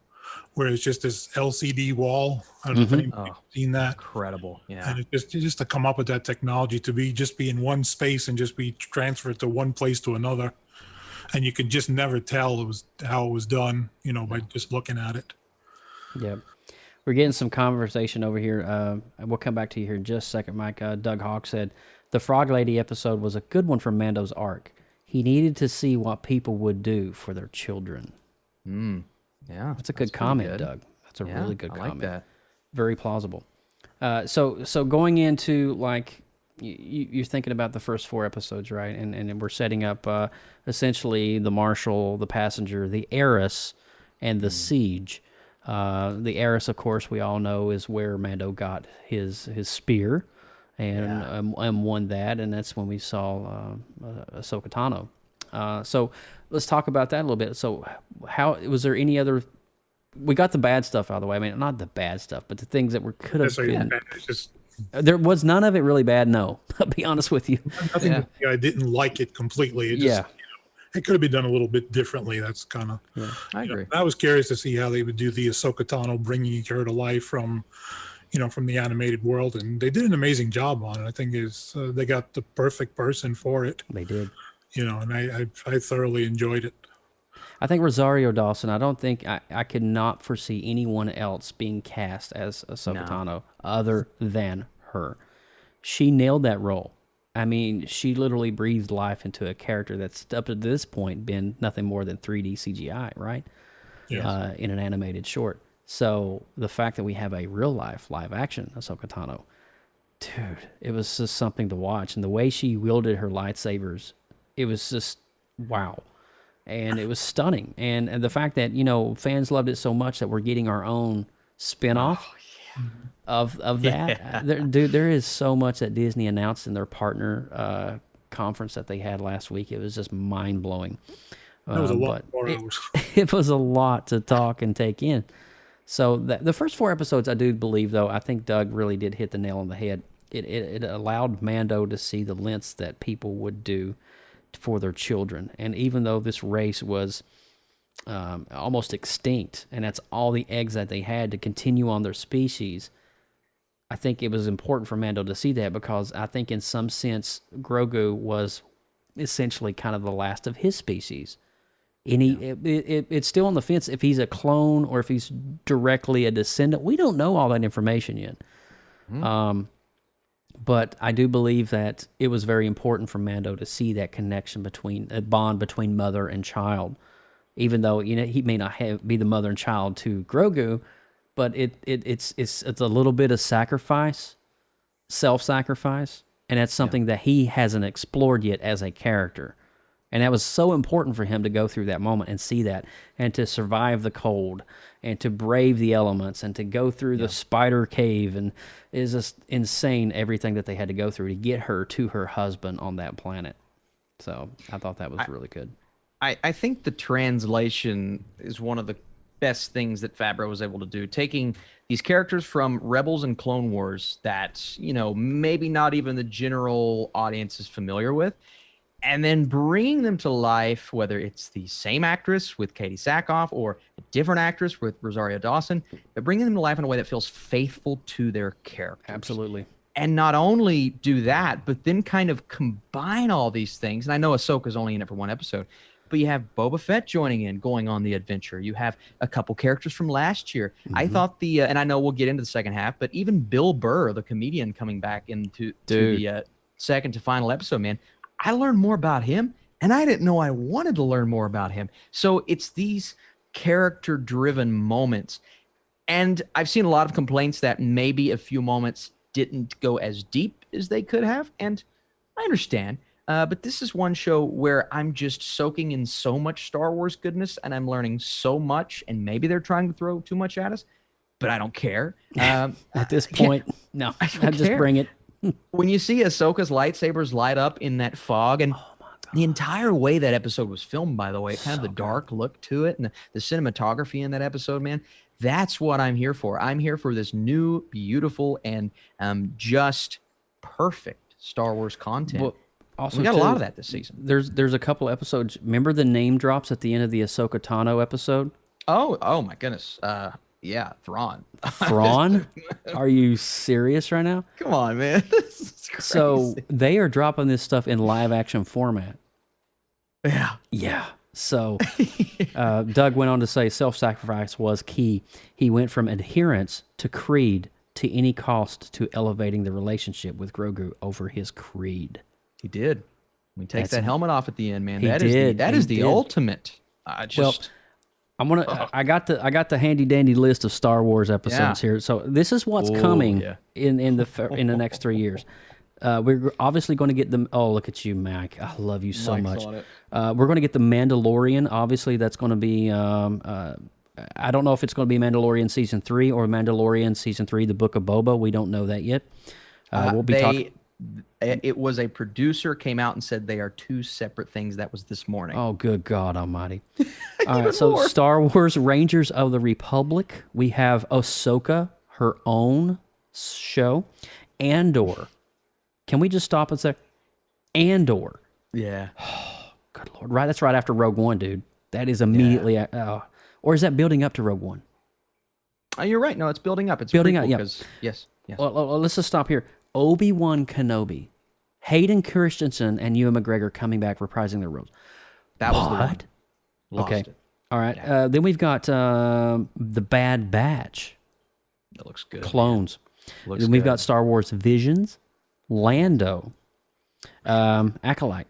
Speaker 8: where it's just this LCD wall. I don't know if anybody's seen that.
Speaker 6: Incredible, yeah.
Speaker 8: And it's just to come up with that technology to be in one space and just be transferred to one place to another, and you can just never tell how it was done, by just looking at it.
Speaker 1: Yeah. We're getting some conversation over here. And we'll come back to you here in just a second, Mike. Doug Hawk said, the Frog Lady episode was a good one for Mando's arc. He needed to see what people would do for their children.
Speaker 6: Yeah.
Speaker 1: That's a good comment, Doug. That's a really good comment.
Speaker 6: I like that.
Speaker 1: Very plausible. So going into, like, you're thinking about the first 4 episodes, right? And we're setting up essentially the Marshal, the Passenger, the Heiress, and the Siege. The Heiress, of course, we all know is where Mando got his spear and won that, and that's when we saw Ahsoka Tano. So let's talk about that a little bit. So how was there any other? We got the bad stuff out of the way. Not the bad stuff, but the things that could have been. There was none of it really bad. No, I'll be honest with you.
Speaker 8: Nothing. I didn't like it completely. It just, it could have been done a little bit differently. That's kind of.
Speaker 6: Yeah, I agree.
Speaker 8: I was curious to see how they would do the Ahsoka Tano bringing her to life from the animated world, and they did an amazing job on it. I think they got the perfect person for it.
Speaker 1: They did.
Speaker 8: And I thoroughly enjoyed it.
Speaker 1: I think Rosario Dawson, I don't think I could not foresee anyone else being cast as Ahsoka Tano other than her. She nailed that role. She literally breathed life into a character that's up to this point been nothing more than 3D CGI, right?
Speaker 8: Yes.
Speaker 1: In an animated short. So the fact that we have a real life live action Ahsoka Tano, dude, it was just something to watch. And the way she wielded her lightsabers, it was just wow. And it was stunning. And the fact that, fans loved it so much that we're getting our own spin-off of that. There is so much that Disney announced in their partner conference that they had last week. It was just mind-blowing.
Speaker 8: It was a lot of 4 hours.
Speaker 1: It was a lot to talk and take in. So the first 4 episodes, I do believe, though, I think Doug really did hit the nail on the head. It allowed Mando to see the lengths that people would do for their children. And even though this race was almost extinct, and that's all the eggs that they had to continue on their species, I think it was important for Mando to see that, because I think in some sense Grogu was essentially kind of the last of his species. And it's still on the fence if he's a clone or if he's directly a descendant. We don't know all that information yet. But I do believe that it was very important for Mando to see that connection between a bond between mother and child, even though he may not be the mother and child to Grogu, but it's a little bit of sacrifice, self-sacrifice, and that's something that he hasn't explored yet as a character. And that was so important for him to go through that moment and see that, and to survive the cold, and to brave the elements, and to go through the spider cave, and is just insane everything that they had to go through to get her to her husband on that planet. So I thought that was really good.
Speaker 6: I think the translation is one of the best things that Favreau was able to do, taking these characters from Rebels and Clone Wars that, maybe not even the general audience is familiar with, and then bringing them to life, whether it's the same actress with Katie Sackhoff or a different actress with Rosario Dawson, but bringing them to life in a way that feels faithful to their characters.
Speaker 1: Absolutely.
Speaker 6: And not only do that, but then kind of combine all these things. And I know Ahsoka's only in it for one episode, but you have Boba Fett joining in, going on the adventure. You have a couple characters from last year. I thought and I know we'll get into the second half, but even Bill Burr, the comedian, coming back into the second to final episode, man, I learned more about him, and I didn't know I wanted to learn more about him. So it's these character-driven moments. And I've seen a lot of complaints that maybe a few moments didn't go as deep as they could have, and I understand. But this is one show where I'm just soaking in so much Star Wars goodness, and I'm learning so much, and maybe they're trying to throw too much at us, but I don't care.
Speaker 1: At this point, no, I just bring it.
Speaker 6: When you see Ahsoka's lightsabers light up in that fog, and the entire way that episode was filmed, by the way, kind of the dark look to it, and the cinematography in that episode, man, that's what I'm here for. I'm here for this new, beautiful, and just perfect Star Wars content.
Speaker 1: Well, also,
Speaker 6: we got a lot of that this season.
Speaker 1: There's a couple episodes. Remember the name drops at the end of the Ahsoka Tano episode?
Speaker 6: Oh my goodness. Yeah, Thrawn.
Speaker 1: Thrawn? Are you serious right now?
Speaker 6: Come on, man. This is crazy.
Speaker 1: So they are dropping this stuff in live action format.
Speaker 6: Yeah.
Speaker 1: Yeah. So Doug went on to say self-sacrifice was key. He went from adherence to creed to any cost to elevating the relationship with Grogu over his creed.
Speaker 6: He did. When he takes that helmet off at the end, man.
Speaker 1: That is
Speaker 6: the ultimate.
Speaker 1: I got the handy dandy list of Star Wars episodes here. So this is what's coming in the next 3 years. We're obviously going to get them. Oh, look at you, Mac! I love you so much. We're going to get the Mandalorian. Obviously, that's going to be. I don't know if it's going to be Mandalorian season 3 or Mandalorian season 3, the Book of Boba. We don't know that yet. We'll be talking.
Speaker 6: It was a producer came out and said they are two separate things. That was this morning.
Speaker 1: Oh, good God Almighty! All right, so Star Wars Rangers of the Republic. We have Ahsoka, her own show. Andor. Can we just stop and say Andor?
Speaker 6: Yeah.
Speaker 1: Oh, good Lord! Right, that's right after Rogue One, dude. That is immediately. Or is that building up to Rogue One?
Speaker 6: Oh, you're right. No, it's building up. It's
Speaker 1: building up. Yeah.
Speaker 6: Yes.
Speaker 1: Well, let's just stop here. Obi-Wan Kenobi, Hayden Christensen, and Ewan McGregor coming back reprising their roles.
Speaker 6: That was the one. Lost
Speaker 1: Okay.
Speaker 6: it.
Speaker 1: All right. Yeah. Then we've got The Bad Batch.
Speaker 6: That looks good.
Speaker 1: Clones. Then we've got Star Wars Visions, Lando, Acolyte,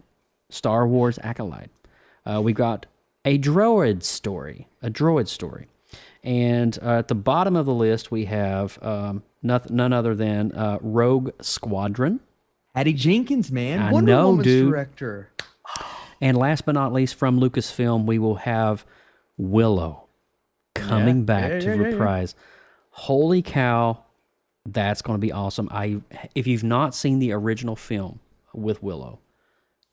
Speaker 1: Star Wars Acolyte. We've got a droid story. And at the bottom of the list, we have none other than Rogue Squadron.
Speaker 6: Patty Jenkins, man.
Speaker 1: I
Speaker 6: Wonder
Speaker 1: know,
Speaker 6: Woman's
Speaker 1: dude.
Speaker 6: director.
Speaker 1: And last but not least, from Lucasfilm, we will have Willow coming back to reprise. Holy cow, that's going to be awesome. If you've not seen the original film with Willow,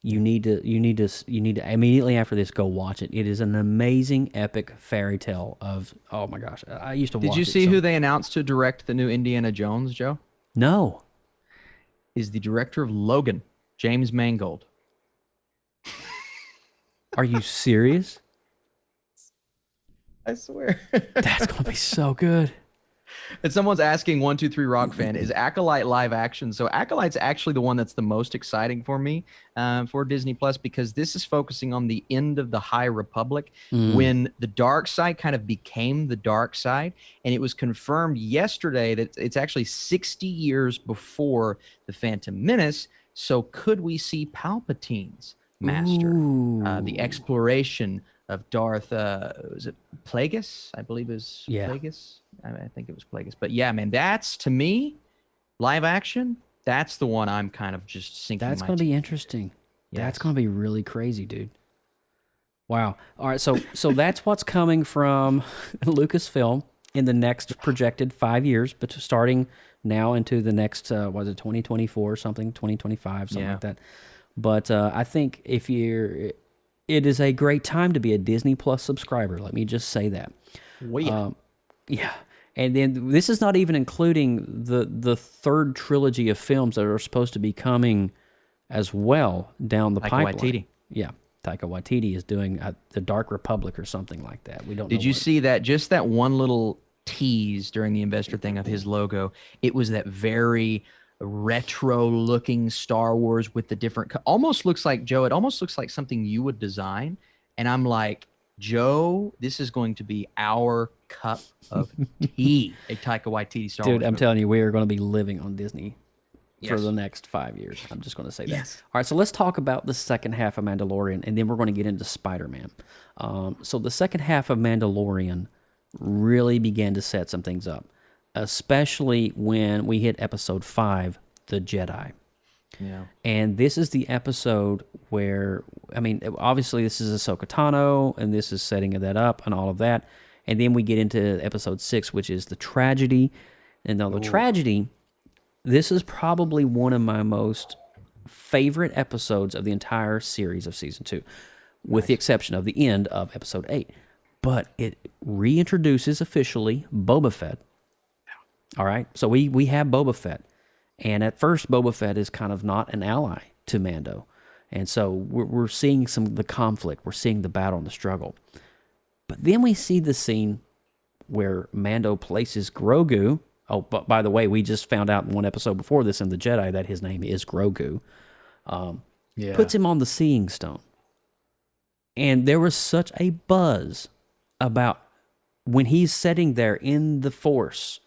Speaker 1: you need to immediately after this go watch it. It is an amazing, epic fairy tale of, oh my gosh, I used to watch it.
Speaker 6: Did you see who they announced to direct the new Indiana Jones, Joe?
Speaker 1: No.
Speaker 6: Is the director of Logan, James Mangold.
Speaker 1: Are you serious?
Speaker 6: I swear.
Speaker 1: That's going to be so good.
Speaker 6: And someone's asking 123 Rock fan, is Acolyte live action? So Acolyte's actually the one that's the most exciting for me for Disney Plus, because this is focusing on the end of the High Republic when the dark side kind of became the dark side. And it was confirmed yesterday that it's actually 60 years before the Phantom Menace. So could we see Palpatine's master, the exploration of Darth, was it Plagueis? I believe is Plagueis. I think it was Plagueis. But yeah, man, that's, to me, live action, that's the one I'm kind of just sinking
Speaker 1: That's
Speaker 6: my
Speaker 1: going to be
Speaker 6: teeth.
Speaker 1: interesting.
Speaker 6: Yes.
Speaker 1: That's going to be really crazy, dude. Wow. All right, so that's what's coming from Lucasfilm in the next projected 5 years, but starting now into the next, was it 2024 or something, 2025, something like that. But I think it is a great time to be a Disney Plus subscriber. Let me just say that. Yeah. And then this is not even including the third trilogy of films that are supposed to be coming as well down the pipeline.
Speaker 6: Waititi.
Speaker 1: Yeah. Taika Waititi is doing the Dark Republic or something like that. We don't know.
Speaker 6: Did you see that? Just that one little tease during the investor thing of his logo. It was that very retro-looking Star Wars with the different. Almost looks like, Joe. It almost looks like something you would design. And I'm like, Joe, this is going to be our cup of tea. A Taika Waititi Star Wars.
Speaker 1: Dude, I'm
Speaker 6: movie.
Speaker 1: telling you, we are going to be living on Disney for
Speaker 6: Yes.
Speaker 1: the next 5 years. I'm just going to say that.
Speaker 6: Yes.
Speaker 1: All right, so let's talk about the second half of Mandalorian, and then we're going to get into Spider-Man. So the second half of Mandalorian really began to set some things up, especially when we hit episode 5, The Jedi.
Speaker 6: Yeah.
Speaker 1: And this is the episode where, I mean, obviously this is Ahsoka Tano, and this is setting that up and all of that. And then we get into episode 6, which is the tragedy. And now the tragedy, this is probably one of my most favorite episodes of the entire series of season 2, with the exception of the end of episode 8. But it reintroduces officially Boba Fett. All right, so we have Boba Fett. And at first, Boba Fett is kind of not an ally to Mando. And so we're seeing some of the conflict. We're seeing the battle and the struggle. But then we see the scene where Mando places Grogu. Oh, but by the way, we just found out in one episode before this in The Jedi that his name is Grogu. Puts him on the Seeing Stone. And there was such a buzz about when he's sitting there in the Force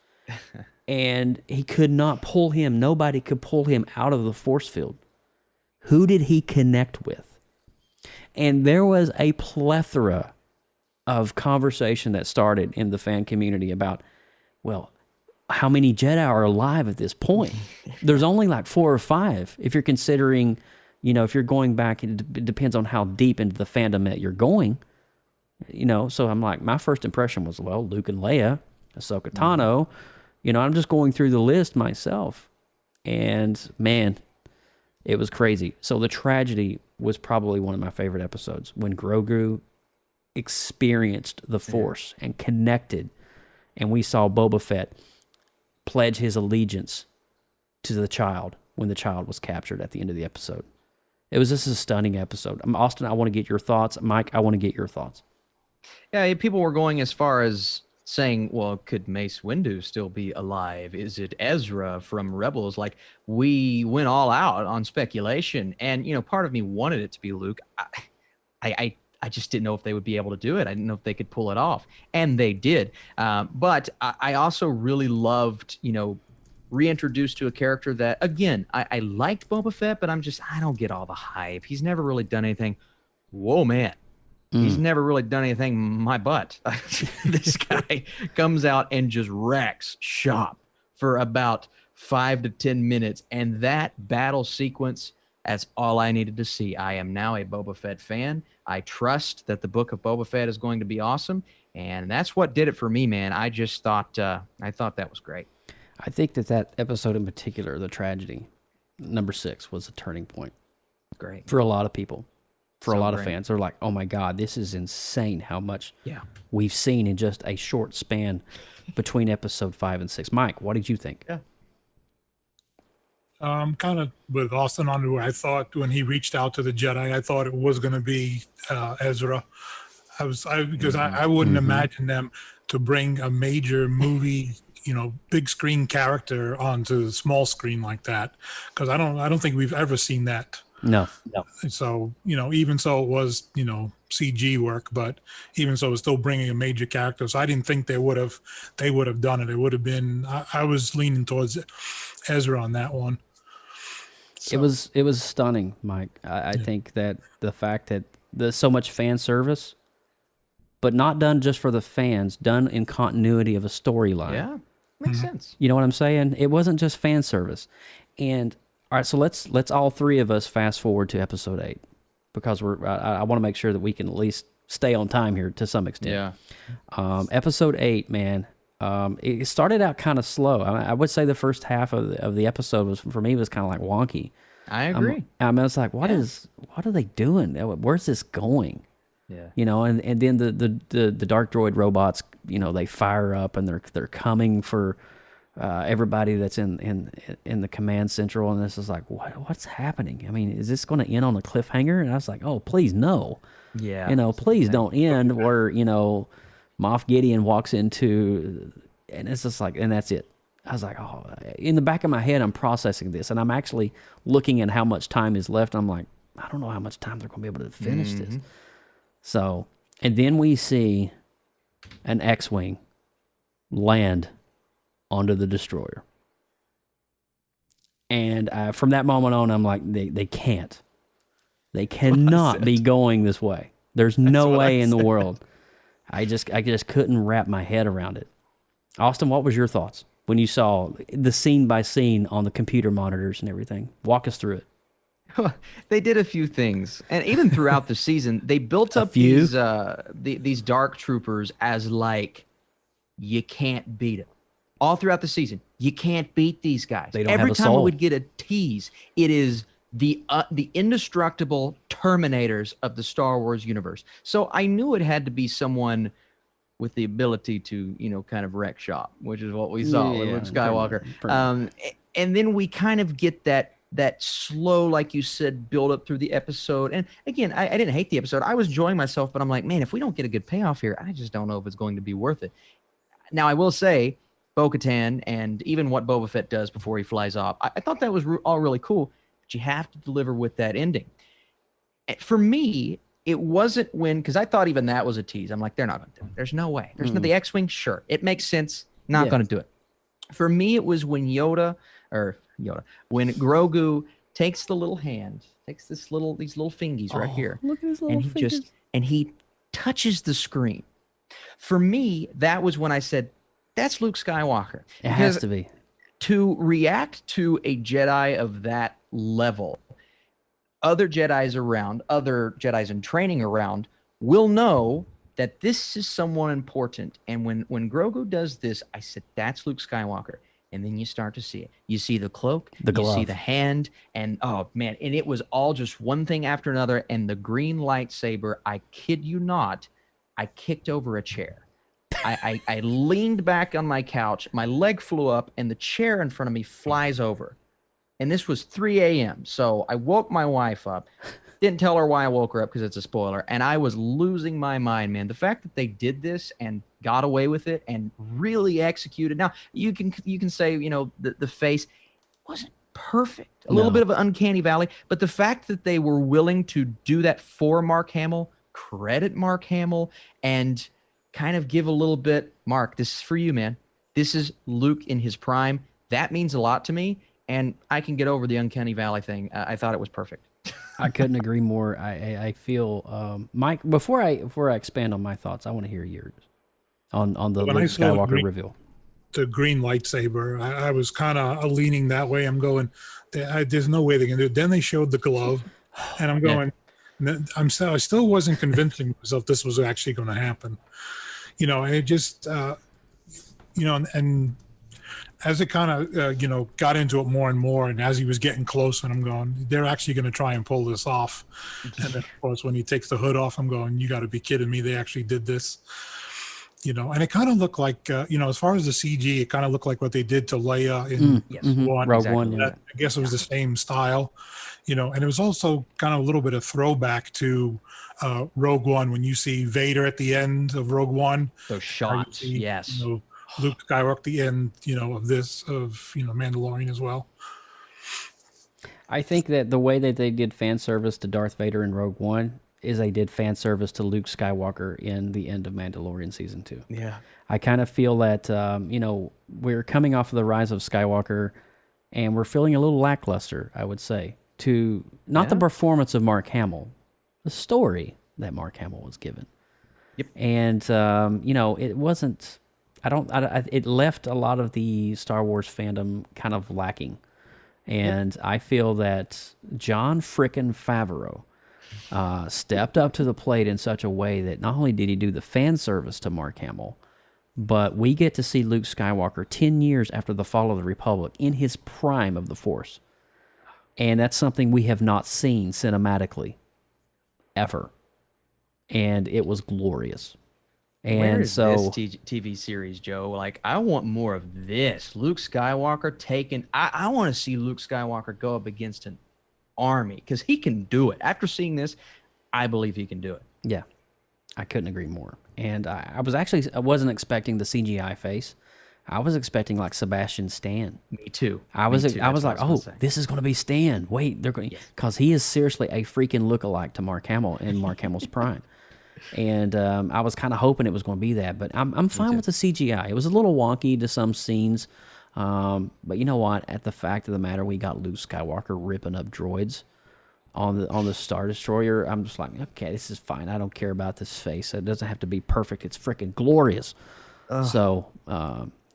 Speaker 1: and he could not pull him. Nobody could pull him out of the force field. Who did he connect with? And there was a plethora of conversation that started in the fan community about, well, how many Jedi are alive at this point? There's only like 4 or 5. If you're considering, if you're going back, it depends on how deep into the fandom that you're going. So I'm like, my first impression was, well, Luke and Leia, Ahsoka Tano. I'm just going through the list myself. And man, it was crazy. So the tragedy was probably one of my favorite episodes when Grogu experienced the Force and connected. And we saw Boba Fett pledge his allegiance to the child when the child was captured at the end of the episode. It was just a stunning episode. Austin, I want to get your thoughts. Mike, I want to get your thoughts.
Speaker 6: Yeah, people were going as far as saying, well, could Mace Windu still be alive? Is it Ezra from Rebels? Like, we went all out on speculation. And, part of me wanted it to be Luke. I just didn't know if they would be able to do it. I didn't know if they could pull it off. And they did. But I also really loved, reintroduced to a character that, again, I liked Boba Fett, but I don't get all the hype. He's never really done anything. Whoa, man. He's never really done anything my butt. This guy comes out and just wrecks shop for about 5 to 10 minutes. And that battle sequence, that's all I needed to see. I am now a Boba Fett fan. I trust that the book of Boba Fett is going to be awesome. And that's what did it for me, man. I just thought, I thought that was great.
Speaker 1: I think that episode in particular, the tragedy, number 6, was a turning point.
Speaker 6: Great.
Speaker 1: For a lot of people. For a lot of
Speaker 6: great.
Speaker 1: fans, they're like, oh my God, this is insane how much we've seen in just a short span between episode 5 and 6. Mike, what did you think?
Speaker 6: Yeah.
Speaker 8: Kind of with Austin on who I thought when he reached out to the Jedi, I thought it was going to be Ezra. I wouldn't imagine them to bring a major movie, big screen character onto the small screen like that, because I don't think we've ever seen that.
Speaker 1: No.
Speaker 8: So even so it was CG work, but even so it's still bringing a major character. So I didn't think they would have done it. It would have been, I was leaning towards Ezra on that one. So.
Speaker 1: It was stunning, Mike. I think that the fact that there's so much fan service, but not done just for the fans, done in continuity of a storyline.
Speaker 6: Yeah, makes sense.
Speaker 1: You know what I'm saying? It wasn't just fan service. And all right, so let's all three of us fast forward to episode 8, because I want to make sure that we can at least stay on time here to some extent.
Speaker 6: Yeah.
Speaker 1: Episode 8, man. It started out kind of slow. I would say the first half of the episode was, for me, was kind of like wonky.
Speaker 6: I agree.
Speaker 1: I was like, what are they doing? Where's this going?
Speaker 6: Yeah.
Speaker 1: And then the dark droid robots, they fire up and they're coming for everybody that's in the command central, and this is like, what's happening? I mean, is this going to end on a cliffhanger? And I was like, oh, please no.
Speaker 6: Yeah.
Speaker 1: Please don't end where Moff Gideon walks into, and it's just like, and that's it. I was like, oh, in the back of my head, I'm processing this, and I'm actually looking at how much time is left. I'm like, I don't know how much time they're going to be able to finish this. So, and then we see an X-Wing land onto the destroyer. And from that moment on, I'm like, they can't. They cannot be going this way. There's no way in the world. I just couldn't wrap my head around it. Austin, what was your thoughts when you saw the scene by scene on the computer monitors and everything? Walk us through it.
Speaker 6: They did a few things, and even throughout the season, they built up these dark troopers as like, you can't beat them. All throughout the season, you can't beat these guys.
Speaker 1: They don't
Speaker 6: Every
Speaker 1: have a
Speaker 6: time
Speaker 1: soul.
Speaker 6: we would get a tease, it is the indestructible Terminators of the Star Wars universe. So I knew it had to be someone with the ability to, kind of wreck shop, which is what we saw with Luke Skywalker. And then we kind of get that slow, like you said, build up through the episode. And again, I didn't hate the episode. I was enjoying myself, but I'm like, man, if we don't get a good payoff here, I just don't know if it's going to be worth it. Now, I will say, Bo-Katan and even what Boba Fett does before he flies off, I thought that was all really cool, but you have to deliver with that ending. For me, it wasn't because I thought even that was a tease. I'm like, they're not going to do it. There's no way. There's no the X-Wing. Sure, it makes sense. Not going to do it. For me, it was when when Grogu takes the little hand, takes these little fingies right here,
Speaker 1: look at his little fingers.
Speaker 6: and he touches the screen. For me, that was when I said, that's Luke Skywalker.
Speaker 1: It has to be.
Speaker 6: To react to a Jedi of that level, other Jedis in training around will know that this is someone important. And when Grogu does this, I said, that's Luke Skywalker. And then you start to see it. You see the cloak,
Speaker 1: the glove.
Speaker 6: You see the hand, and oh man, and it was all just one thing after another. And the green lightsaber, I kid you not, I kicked over a chair. I leaned back on my couch, my leg flew up, and the chair in front of me flies over. And this was 3 a.m. So I woke my wife up. Didn't tell her why I woke her up because it's a spoiler. And I was losing my mind, man. The fact that they did this and got away with it and really executed. Now, you can say, the face wasn't perfect. A little bit of an uncanny valley. But the fact that they were willing to do that for Mark Hamill, credit Mark Hamill, and kind of give a little bit, Mark, this is for you, man. This is Luke in his prime. That means a lot to me. And I can get over the uncanny valley thing. I thought it was perfect.
Speaker 1: I couldn't agree more. I feel, Mike, before I expand on my thoughts, I want to hear yours on the Luke Skywalker reveal.
Speaker 8: The green lightsaber, I was kind of leaning that way. I'm going, there's no way they can do it. Then they showed the glove, and I'm going, I still wasn't convincing myself this was actually going to happen. And it just, and as it kind of, got into it more and more, and as he was getting close, and I'm going, they're actually going to try and pull this off. And then, of course, when he takes the hood off, I'm going, you got to be kidding me. They actually did this. And it kind of looked like, as far as the CG, it kind of looked like what they did to Leia in
Speaker 1: Rogue One. Yeah.
Speaker 8: I guess it was the same style, and it was also kind of a little bit of throwback to Rogue One when you see Vader at the end of Rogue One.
Speaker 6: Those shots, yes.
Speaker 8: Luke Skywalker, the end, of Mandalorian as well.
Speaker 1: I think that the way that they did fan service to Darth Vader in Rogue One is they did fan service to Luke Skywalker in the end of Mandalorian Season 2.
Speaker 6: Yeah.
Speaker 1: I kind of feel that, we're coming off of the rise of Skywalker and we're feeling a little lackluster, I would say, to not the performance of Mark Hamill, the story that Mark Hamill was given.
Speaker 6: Yep.
Speaker 1: And, it wasn't, it left a lot of the Star Wars fandom kind of lacking. And I feel that Jon frickin' Favreau stepped up to the plate in such a way that not only did he do the fan service to Mark Hamill, but we get to see Luke Skywalker 10 years after the fall of the Republic in his prime of the Force. And that's something we have not seen cinematically ever. And it was glorious. And
Speaker 6: Where is
Speaker 1: so
Speaker 6: this TV series, Joe? Like, I want more of this. Luke Skywalker taking. I want to see Luke Skywalker go up against an army because he can do it. After seeing this, I believe he can do it.
Speaker 1: Yeah, I couldn't agree more. And I wasn't expecting the CGI face. I was expecting like Sebastian Stan.
Speaker 6: Me too.
Speaker 1: I was like, oh, this is going to be Stan. Wait, they're going because he is seriously a freaking lookalike to Mark Hamill in Mark Hamill's prime. And I was kind of hoping it was going to be that, but I'm fine with the CGI. It was a little wonky to some scenes, but you know what? At the fact of the matter, we got Luke Skywalker ripping up droids on the Star Destroyer. I'm just like, okay, this is fine. I don't care about this face. It doesn't have to be perfect. It's freaking glorious. So,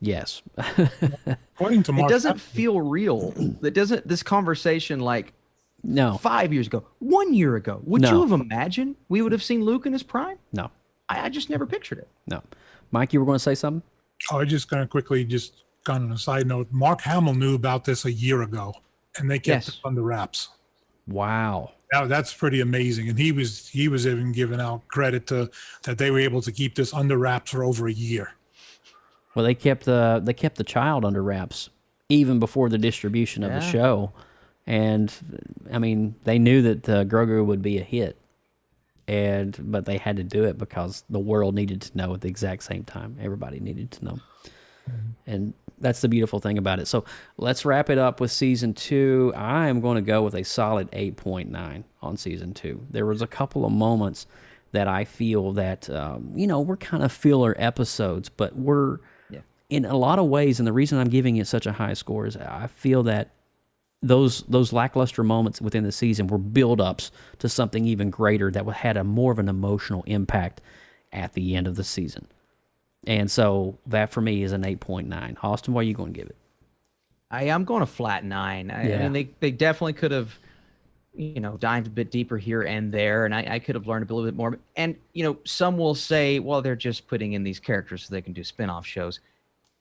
Speaker 1: yes.
Speaker 8: According to Mark,
Speaker 6: it doesn't feel real. This conversation like.
Speaker 1: No.
Speaker 6: 5 years ago, 1 year ago, would you have imagined we would have seen Luke in his prime?
Speaker 1: No.
Speaker 6: I just never pictured it.
Speaker 1: No. Mike, you were going to say something?
Speaker 8: I was just going to quickly, just kind of on a side note, Mark Hamill knew about this a year ago, and they kept it under wraps.
Speaker 1: Wow.
Speaker 8: Now that's pretty amazing, and he was even giving out credit to that they were able to keep this under wraps for over a year.
Speaker 1: Well, they kept the child under wraps even before the distribution of the show. And I mean, they knew that Grogu would be a hit, but they had to do it because the world needed to know at the exact same time. Everybody needed to know, and that's the beautiful thing about it. So let's wrap it up with season 2. I am going to go with a solid 8.9 on season 2. There was a couple of moments that I feel that we're kind of filler episodes, but we're in a lot of ways. And the reason I'm giving it such a high score is I feel that those lackluster moments within the season were build-ups to something even greater that had a more of an emotional impact at the end of the season. And so that for me is an 8.9. Austin, what are you going to give it?
Speaker 6: I'm going a flat 9. I mean, they definitely could have, dived a bit deeper here and there, and I could have learned a little bit more. And, some will say, well, they're just putting in these characters so they can do spin-off shows.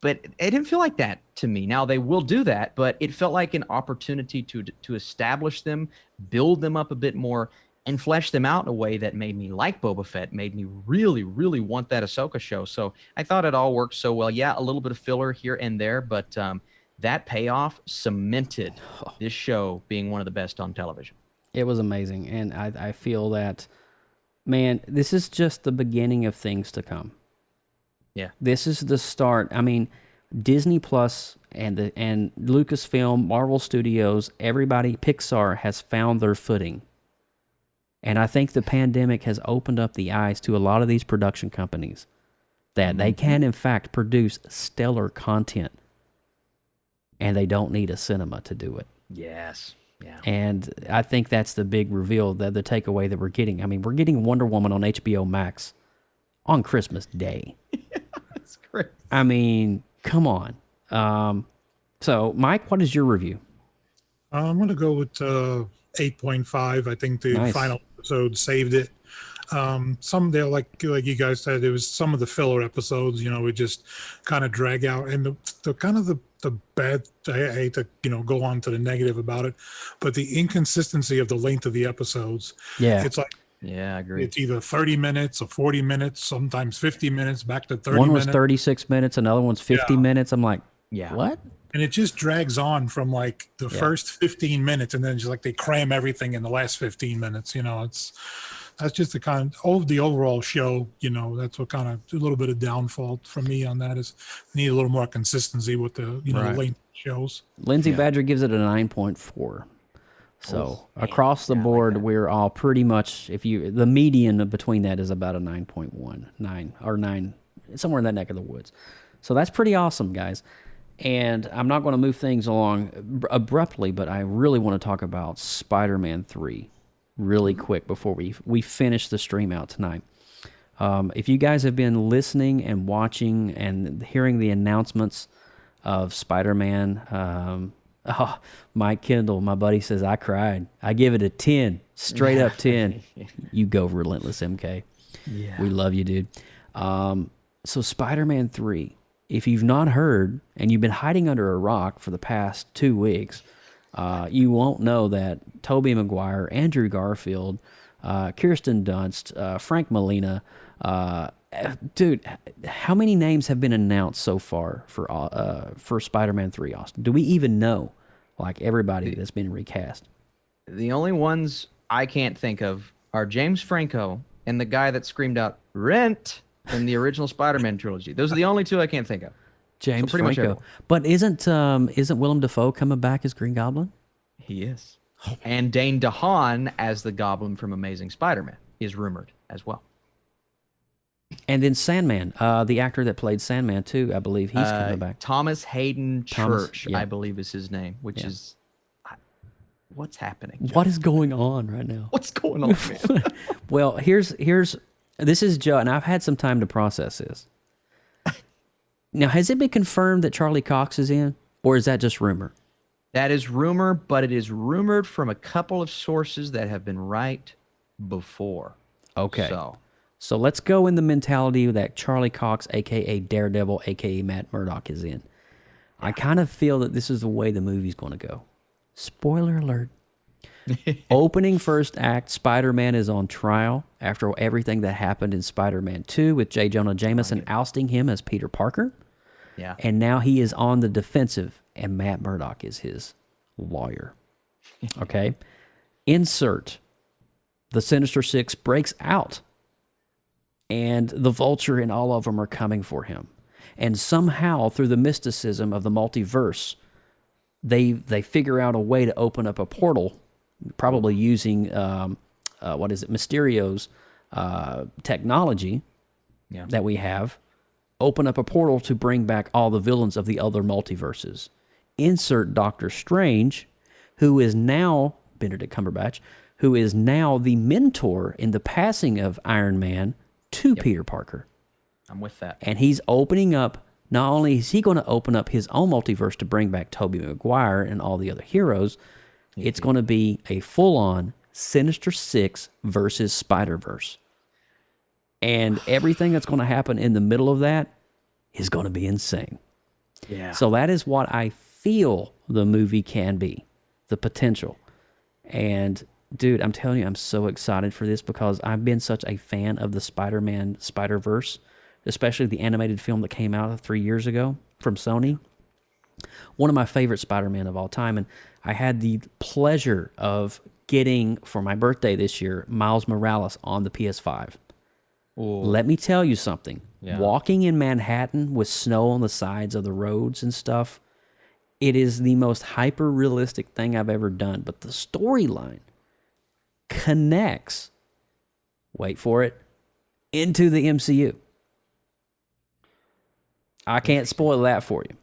Speaker 6: But it didn't feel like that to me. Now, they will do that, but it felt like an opportunity to establish them, build them up a bit more, and flesh them out in a way that made me like Boba Fett, made me really, really want that Ahsoka show. So I thought it all worked so well. Yeah, a little bit of filler here and there, but that payoff cemented this show being one of the best on television.
Speaker 1: It was amazing, and I feel that, man, this is just the beginning of things to come.
Speaker 6: Yeah,
Speaker 1: this is the start. I mean, Disney Plus and Lucasfilm, Marvel Studios, everybody, Pixar has found their footing, and I think the pandemic has opened up the eyes to a lot of these production companies that they can, in fact, produce stellar content, and they don't need a cinema to do it.
Speaker 6: Yes. Yeah.
Speaker 1: And I think that's the big reveal, the takeaway that we're getting. I mean, we're getting Wonder Woman on HBO Max on Christmas Day.
Speaker 6: That's great.
Speaker 1: I mean, come on. So, Mike, what is your review?
Speaker 8: I'm going to go with 8.5. I think the final episode saved it. Some there, like you guys said, it was some of the filler episodes. Would just kind of drag out, and the kind of the bad. I hate to go on to the negative about it, but the inconsistency of the length of the episodes.
Speaker 1: Yeah,
Speaker 8: it's like.
Speaker 6: Yeah, I agree.
Speaker 8: It's either 30 minutes or 40 minutes, sometimes 50 minutes, back to 30 minutes.
Speaker 1: One was 36 minutes, another one's 50 minutes. I'm like, what?
Speaker 8: And it just drags on from like the first 15 minutes, and then just like they cram everything in the last 15 minutes. that's just the kind of the overall show. That's what kind of a little bit of downfall for me on that is need a little more consistency with the the length shows.
Speaker 1: Lindsay Badger gives it a 9.4. So across the board, we're all pretty much, the median between that is about a 9.1, 9, somewhere in that neck of the woods. So that's pretty awesome, guys. And I'm not going to move things along abruptly, but I really want to talk about Spider-Man 3 really quick before we finish the stream out tonight. If you guys have been listening and watching and hearing the announcements of Spider-Man, Mike Kendall, my buddy, says, I cried. I give it a 10, straight up 10. You go, Relentless MK. Yeah. We love you, dude. So Spider-Man 3, if you've not heard and you've been hiding under a rock for the past 2 weeks, you won't know that Tobey Maguire, Andrew Garfield, Kirsten Dunst, Frank Molina, dude, how many names have been announced so far for Spider-Man 3, Austin? Do we even know, like, everybody that's been recast?
Speaker 6: The only ones I can't think of are James Franco and the guy that screamed out "Rent" in the original Spider-Man trilogy. Those are the only two I can't think of.
Speaker 1: James Franco. But isn't Willem Dafoe coming back as Green Goblin?
Speaker 6: He is. And Dane DeHaan as the Goblin from Amazing Spider-Man is rumored as well.
Speaker 1: And then Sandman, the actor that played Sandman too, I believe he's coming back.
Speaker 6: Thomas Hayden Church, I believe is his name, which is... What's happening, Joe?
Speaker 1: What is going on right now?
Speaker 6: What's going on, man?
Speaker 1: Well, this is Joe, and I've had some time to process this. Now, has it been confirmed that Charlie Cox is in, or is that just rumor?
Speaker 6: That is rumor, but it is rumored from a couple of sources that have been right before.
Speaker 1: Okay. So let's go in the mentality that Charlie Cox, a.k.a. Daredevil, a.k.a. Matt Murdock, is in. I kind of feel that this is the way the movie's going to go. Spoiler alert. Opening first act, Spider-Man is on trial after everything that happened in Spider-Man 2 with J. Jonah Jameson ousting him as Peter Parker.
Speaker 6: Yeah.
Speaker 1: And now he is on the defensive, and Matt Murdock is his lawyer. Okay? Insert the Sinister Six breaks out, and the Vulture and all of them are coming for him. And somehow, through the mysticism of the multiverse, they figure out a way to open up a portal, probably using, Mysterio's technology that we have, open up a portal to bring back all the villains of the other multiverses. Insert Doctor Strange, who is now, Benedict Cumberbatch, who is now the mentor in the passing of Iron Man to Peter Parker.
Speaker 6: I'm with that.
Speaker 1: And he's opening up, not only is he going to open up his own multiverse to bring back Tobey Maguire and all the other heroes, it's going to be a full-on Sinister Six versus Spider-Verse. And everything that's going to happen in the middle of that is going to be insane.
Speaker 6: Yeah.
Speaker 1: So that is what I feel the movie can be, the potential. And, dude, I'm telling you, I'm so excited for this because I've been such a fan of the Spider-Man Spider-Verse, especially the animated film that came out 3 years ago from Sony. One of my favorite Spider-Man of all time. And I had the pleasure of getting, for my birthday this year, Miles Morales on the PS5. Ooh. Let me tell you something. Yeah. Walking in Manhattan with snow on the sides of the roads and stuff, it is the most hyper-realistic thing I've ever done. But the storyline connects, wait for it, into the MCU. I can't spoil that for you.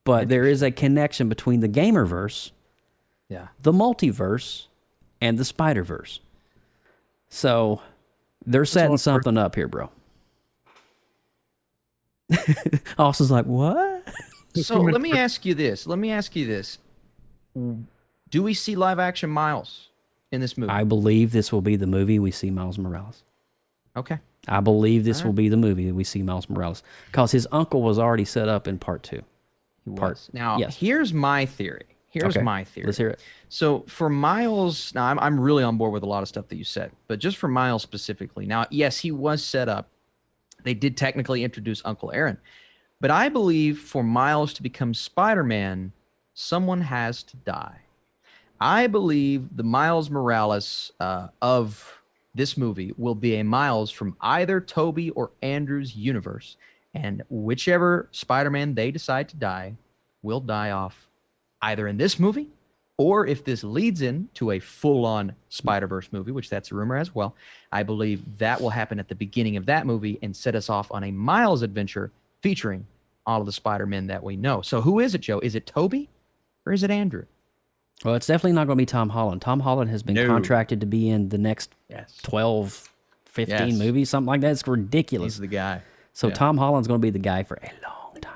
Speaker 1: But there is a connection between the Gamerverse, the multiverse, and the Spider-Verse. So they're setting something up here, bro. Austin's like, what?
Speaker 6: So let me ask you this. Do we see live-action Miles in this movie?
Speaker 1: I believe this will be the movie we see Miles Morales.
Speaker 6: Okay.
Speaker 1: I believe this will be the movie that we see Miles Morales. Because his uncle was already set up in part 2.
Speaker 6: Now, here's my theory.
Speaker 1: Let's hear it.
Speaker 6: So for Miles, now I'm really on board with a lot of stuff that you said, but just for Miles specifically. Now, yes, he was set up. They did technically introduce Uncle Aaron. But I believe for Miles to become Spider-Man, someone has to die. I believe the Miles Morales of this movie will be a Miles from either Toby or Andrew's universe, and whichever Spider-Man they decide to die will die off either in this movie, or if this leads into a full-on Spider-Verse movie, which that's a rumor as well, I believe that will happen at the beginning of that movie and set us off on a Miles adventure featuring all of the Spider-Men that we know. So who is it, Joe? Is it Toby or is it Andrew?
Speaker 1: Well, it's definitely not going to be Tom Holland. Tom Holland has been contracted to be in the next 12, 15 movies, something like that. It's ridiculous.
Speaker 6: He's the guy.
Speaker 1: So Tom Holland's going to be the guy for a long time.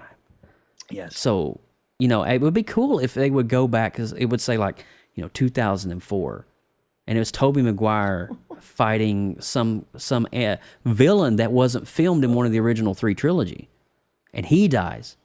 Speaker 6: Yes.
Speaker 1: So, it would be cool if they would go back, because it would say 2004, and it was Tobey Maguire fighting some villain that wasn't filmed in one of the original 3 trilogy, and he dies.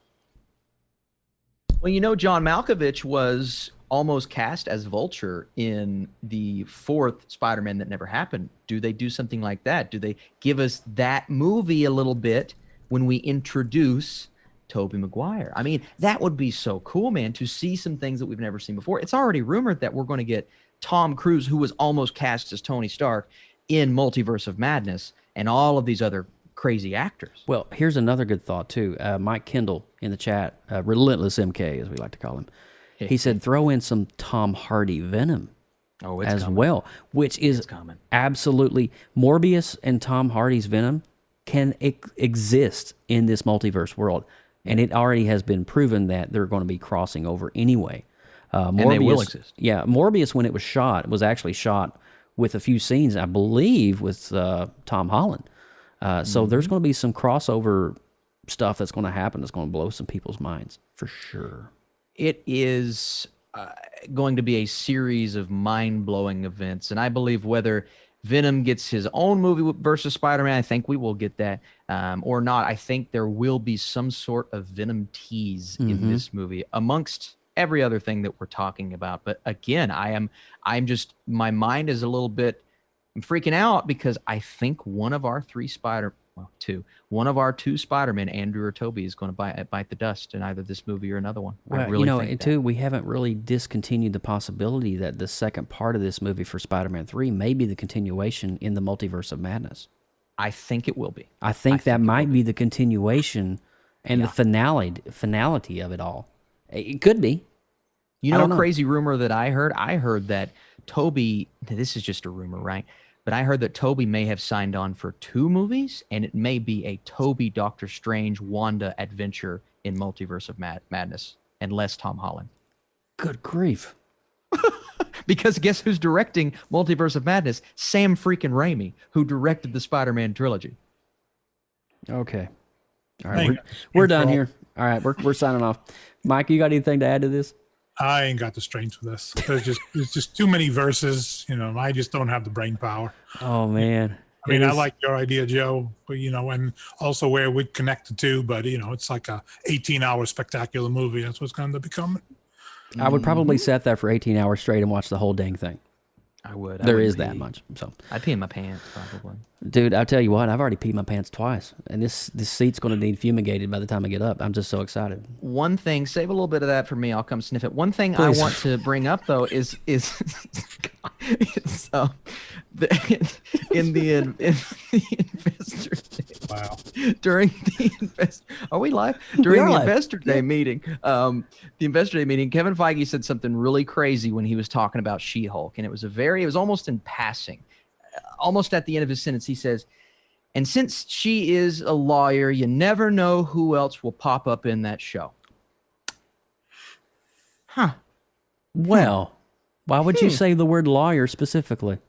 Speaker 6: Well, John Malkovich was almost cast as Vulture in the 4th Spider-Man that never happened. Do they do something like that? Do they give us that movie a little bit when we introduce Tobey Maguire? I mean, that would be so cool, man, to see some things that we've never seen before. It's already rumored that we're going to get Tom Cruise, who was almost cast as Tony Stark, in Multiverse of Madness, and all of these other crazy actors.
Speaker 1: Well, here's another good thought, too. Mike Kendall in the chat, Relentless MK, as we like to call him, he said throw in some Tom Hardy Venom as well, which is absolutely... Morbius and Tom Hardy's Venom can exist in this multiverse world, and it already has been proven that they're going to be crossing over anyway.
Speaker 6: And they will exist.
Speaker 1: Yeah, Morbius, when it was shot, was actually shot with a few scenes, I believe, with Tom Holland. So there's going to be some crossover stuff that's going to happen that's going to blow some people's minds, for sure.
Speaker 6: It is going to be a series of mind-blowing events, and I believe whether Venom gets his own movie versus Spider-Man, I think we will get that, or not. I think there will be some sort of Venom tease in this movie, amongst every other thing that we're talking about. But again, I'm just, my mind is a little bit, I'm freaking out, because I think one of our two Spider-Men, Andrew or Toby, is going to bite the dust in either this movie or another one.
Speaker 1: Well,
Speaker 6: I really think
Speaker 1: too, we haven't really discontinued the possibility that the second part of this movie for Spider-Man 3 may be the continuation in the Multiverse of Madness.
Speaker 6: I think it will be.
Speaker 1: I think that might be the continuation and the finality of it all. It could be.
Speaker 6: A crazy rumor that I heard? I heard that Toby, this is just a rumor, right? But I heard that Toby may have signed on for 2 movies, and it may be a Toby Doctor Strange Wanda adventure in Multiverse of Madness, and less Tom Holland.
Speaker 1: Good grief.
Speaker 6: Because guess who's directing Multiverse of Madness? Sam freaking Raimi, who directed the Spider-Man trilogy.
Speaker 1: Okay. All right, we're done here. All right, we're signing off. Mike, you got anything to add to this?
Speaker 8: I ain't got the strength for this. There's just too many verses. I just don't have the brain power.
Speaker 1: Oh man.
Speaker 8: I mean, I like your idea, Joe, but, and also where it would connect the two, but it's like a 18-hour spectacular movie. That's what's going to become.
Speaker 1: I would probably set that for 18 hours straight and watch the whole dang thing.
Speaker 6: I would.
Speaker 1: There is that much. So
Speaker 6: I'd pee in my pants, probably.
Speaker 1: Dude, I'll tell you what, I've already peed my pants twice, and this seat's going to need fumigated by the time I get up. I'm just so excited.
Speaker 6: One thing, save a little bit of that for me. I'll come sniff it. One thing Please. I want to bring up, though, is in the investor day.
Speaker 8: Wow.
Speaker 6: During the investor, are we live? During the investor day meeting, Kevin Feige said something really crazy when he was talking about She-Hulk, and it was almost in passing. Almost at the end of his sentence, he says, and since she is a lawyer, you never know who else will pop up in that show. Huh.
Speaker 1: Well, why would you say the word lawyer specifically?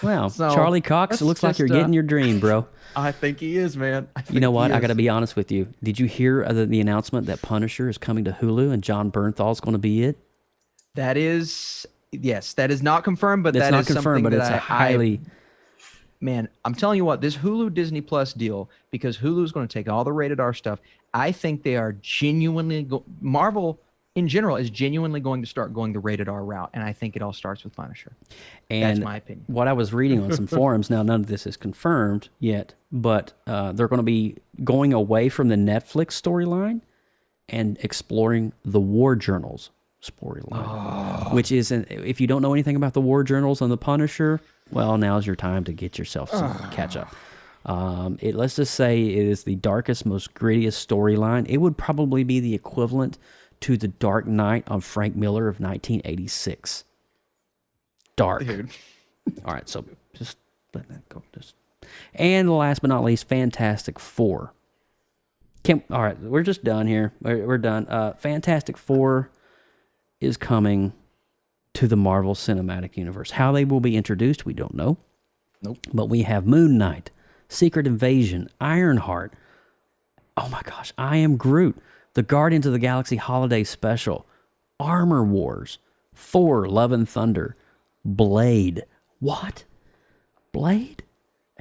Speaker 1: Well, so, Charlie Cox, it looks like you're getting your dream, bro.
Speaker 6: I think he is, man.
Speaker 1: You know what? I got to be honest with you. Did you hear the announcement that Punisher is coming to Hulu and John Bernthal's going to be it?
Speaker 6: That is... Yes, that is not confirmed, but
Speaker 1: it's
Speaker 6: that is
Speaker 1: confirmed,
Speaker 6: something
Speaker 1: but it's a highly...
Speaker 6: Man, I'm telling you what, this Hulu Disney Plus deal, because Hulu is going to take all the rated R stuff, I think they are genuinely... Marvel, in general, is genuinely going to start going the rated R route, and I think it all starts with Punisher.
Speaker 1: And
Speaker 6: that's my opinion.
Speaker 1: What I was reading on some forums, now none of this is confirmed yet, but they're going to be going away from the Netflix storyline and exploring the War Journals storyline, which is, if you don't know anything about the War Journals on the Punisher, Well, now's your time to get yourself some catch up. Let's just say it is the darkest, most grittiest storyline. It would probably be the equivalent to The Dark Knight on Frank Miller of 1986. Dark.
Speaker 6: Dude.
Speaker 1: All right, so just let that go. And last but not least, Fantastic Four. All right, we're just done here. We're done. Fantastic Four is coming to the Marvel Cinematic Universe. How they will be introduced, we don't know.
Speaker 6: Nope.
Speaker 1: But we have Moon Knight, Secret Invasion, Ironheart. Oh my gosh, I Am Groot, the Guardians of the Galaxy Holiday Special, Armor Wars, Thor, Love and Thunder, Blade. What? Blade?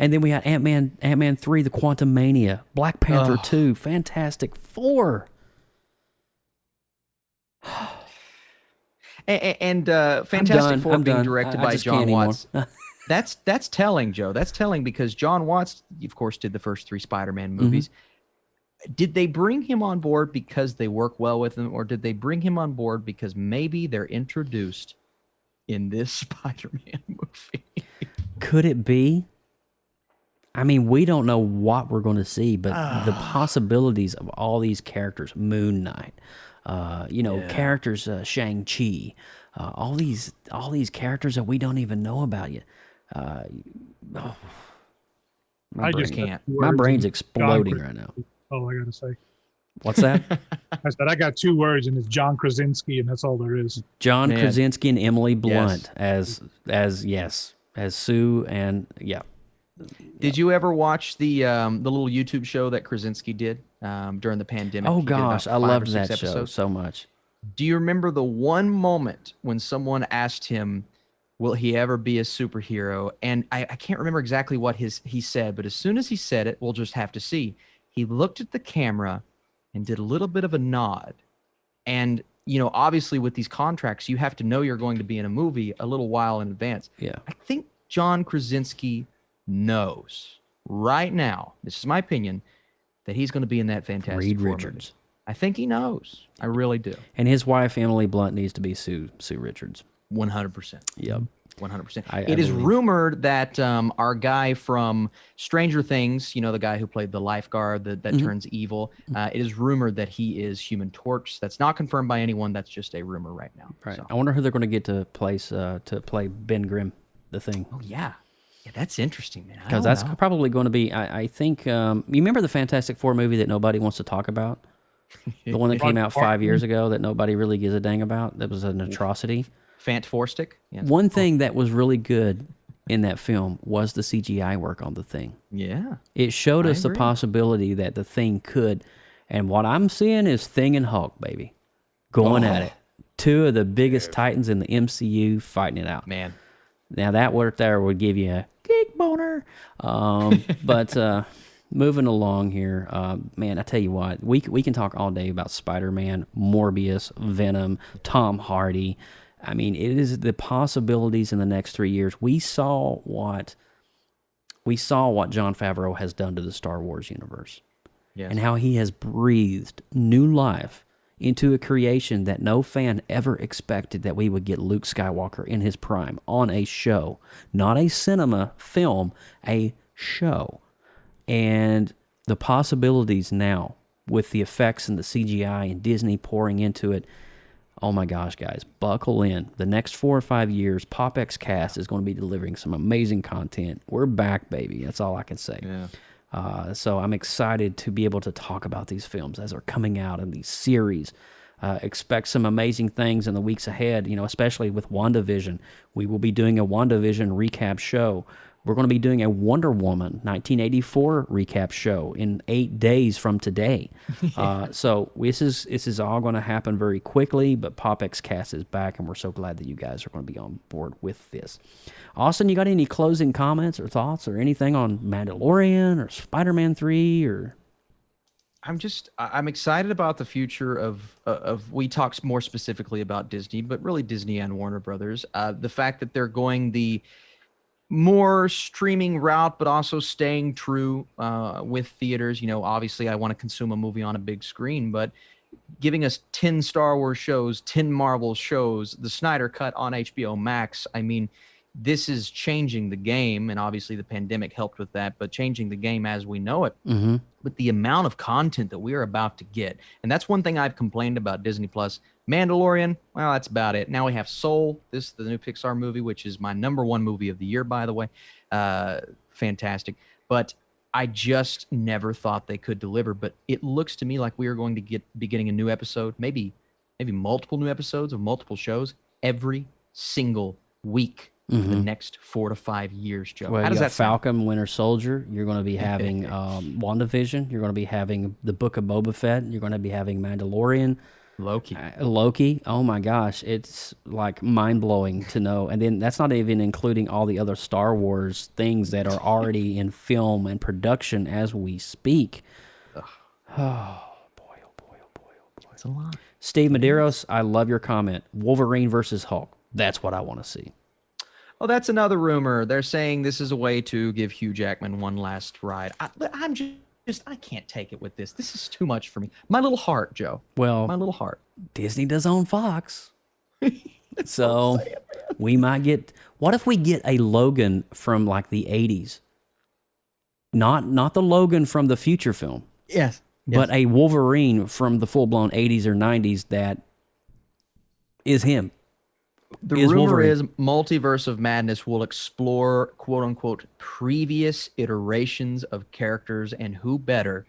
Speaker 1: And then we got Ant-Man 3, The Quantum Mania, Black Panther 2, Fantastic Four.
Speaker 6: And Fantastic Four being directed by John Watts. That's telling, Joe. That's telling because John Watts, of course, did the first 3 Spider-Man movies. Did they bring him on board because they work well with him, or did they bring him on board because maybe they're introduced in this Spider-Man movie?
Speaker 1: Could it be? I mean, we don't know what we're going to see, but the possibilities of all these characters, Moon Knight, characters, Shang-Chi, all these
Speaker 6: characters that we don't even know about yet.
Speaker 8: I just can't.
Speaker 1: My brain's exploding right now.
Speaker 8: Oh, I gotta say.
Speaker 1: What's that?
Speaker 8: I said I got 2 words, and it's John Krasinski, and that's all there is.
Speaker 1: John Krasinski and Emily Blunt as Sue, and yeah.
Speaker 6: Did you ever watch the little YouTube show that Krasinski did during the pandemic?
Speaker 1: Oh gosh, I loved that show so much.
Speaker 6: Do you remember the one moment when someone asked him, will he ever be a superhero? And I can't remember exactly what he said, but as soon as he said it, we'll just have to see. He looked at the camera and did a little bit of a nod. And, obviously with these contracts, you have to know you're going to be in a movie a little while in advance.
Speaker 1: Yeah.
Speaker 6: I think John Krasinski knows right now, this is my opinion, that he's going to be in that Fantastic
Speaker 1: Reed
Speaker 6: Four
Speaker 1: Richards.
Speaker 6: movie. I think he knows. I really do.
Speaker 1: And his wife, Emily Blunt, needs to be Sue Richards.
Speaker 6: 100%.
Speaker 1: Yep.
Speaker 6: 100%. It is rumored that our guy from Stranger Things, the guy who played the lifeguard that turns evil, it is rumored that he is Human Torch. That's not confirmed by anyone. That's just a rumor right now.
Speaker 1: Right.
Speaker 6: So.
Speaker 1: I wonder who they're going to get to play Ben Grimm, the Thing.
Speaker 6: Oh, yeah. Yeah, that's interesting, man.
Speaker 1: Because that's probably going to be, I think, you remember the Fantastic Four movie that nobody wants to talk about? The one that came out 5 years ago that nobody really gives a dang about? That was an atrocity.
Speaker 6: Fant-Four-Stick? Yes.
Speaker 1: One thing that was really good in that film was the CGI work on the Thing.
Speaker 6: Yeah.
Speaker 1: It showed us the possibility that the Thing could, and what I'm seeing is Thing and Hulk, baby, going at it. 2 of the biggest titans in the MCU fighting it out.
Speaker 6: Man.
Speaker 1: Now that work there would give you a geek boner. But moving along here, man, I tell you what, we can talk all day about Spider-Man, Morbius, Venom, Tom Hardy. I mean, it is the possibilities in the next 3 years. We saw what Jon Favreau has done to the Star Wars universe.
Speaker 6: Yes.
Speaker 1: And how he has breathed new life into a creation that no fan ever expected, that we would get Luke Skywalker in his prime on a show. Not a cinema film, a show. And the possibilities now with the effects and the CGI and Disney pouring into it, oh my gosh, guys, buckle in. The next 4 or 5 years, PopXcast is going to be delivering some amazing content. We're back, baby. That's all I can say.
Speaker 6: Yeah.
Speaker 1: So I'm excited to be able to talk about these films as they're coming out in these series. Expect some amazing things in the weeks ahead, especially with WandaVision. We will be doing a WandaVision recap show. We're going to be doing a Wonder Woman 1984 recap show in 8 days from today. So this is all going to happen very quickly, but PopXcast is back, and we're so glad that you guys are going to be on board with this. Austin, you got any closing comments or thoughts or anything on Mandalorian or Spider-Man 3 or...
Speaker 6: I'm excited about the future of we talk more specifically about Disney, but really Disney and Warner Brothers. The fact that they're going the more streaming route, but also staying true with theaters. Obviously I want to consume a movie on a big screen, but giving us 10 Star Wars shows, 10 Marvel shows, the Snyder Cut on HBO Max. I mean, this is changing the game, and obviously the pandemic helped with that, but changing the game as we know it. But the amount of content that we are about to get, and that's one thing I've complained about Disney Plus. Mandalorian, well, that's about it. Now we have Soul, the new Pixar movie, which is my #1 movie of the year, by the way. Fantastic. But I just never thought they could deliver. But it looks to me like we are going to be getting a new episode, maybe multiple new episodes of multiple shows every single week for the next 4 to 5 years, Joe.
Speaker 1: Well,
Speaker 6: how does that sound?
Speaker 1: Falcon, Winter Soldier. You're going to be having WandaVision. You're going to be having the Book of Boba Fett. You're going to be having Mandalorian. Loki. Oh my gosh, it's like mind-blowing to know. And then that's not even including all the other Star Wars things that are already in film and production as we speak. Oh boy, oh boy, oh boy, oh boy.
Speaker 6: It's a lot.
Speaker 1: Steve Medeiros, I love your comment. Wolverine versus Hulk. That's what I want to see.
Speaker 6: Oh, that's another rumor. They're saying this is a way to give Hugh Jackman one last ride. I can't take it with this. This is too much for me. My little heart, Joe.
Speaker 1: Well,
Speaker 6: my little heart.
Speaker 1: Disney does own Fox. So we might get, what if we get a Logan from like the 80s? Not the Logan from the future film.
Speaker 6: Yes.
Speaker 1: But a Wolverine from the full-blown 80s or 90s that is him.
Speaker 6: The rumor is Multiverse of Madness will explore, quote-unquote, previous iterations of characters, and who better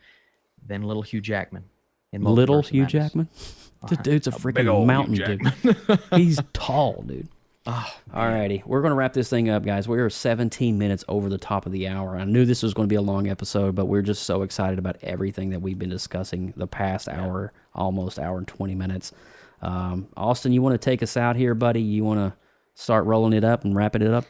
Speaker 6: than little Hugh Jackman in Multiverse
Speaker 1: Little
Speaker 6: of
Speaker 1: Hugh
Speaker 6: Madness.
Speaker 1: Jackman? The dude's a freaking mountain, dude. He's tall, dude.
Speaker 6: Oh,
Speaker 1: alrighty, we're going to wrap this thing up, guys. We're 17 minutes over the top of the hour. I knew this was going to be a long episode, but we're just so excited about everything that we've been discussing the past hour, almost hour and 20 minutes. Austin, you want to take us out here, buddy? You want to start rolling it up and wrapping it up?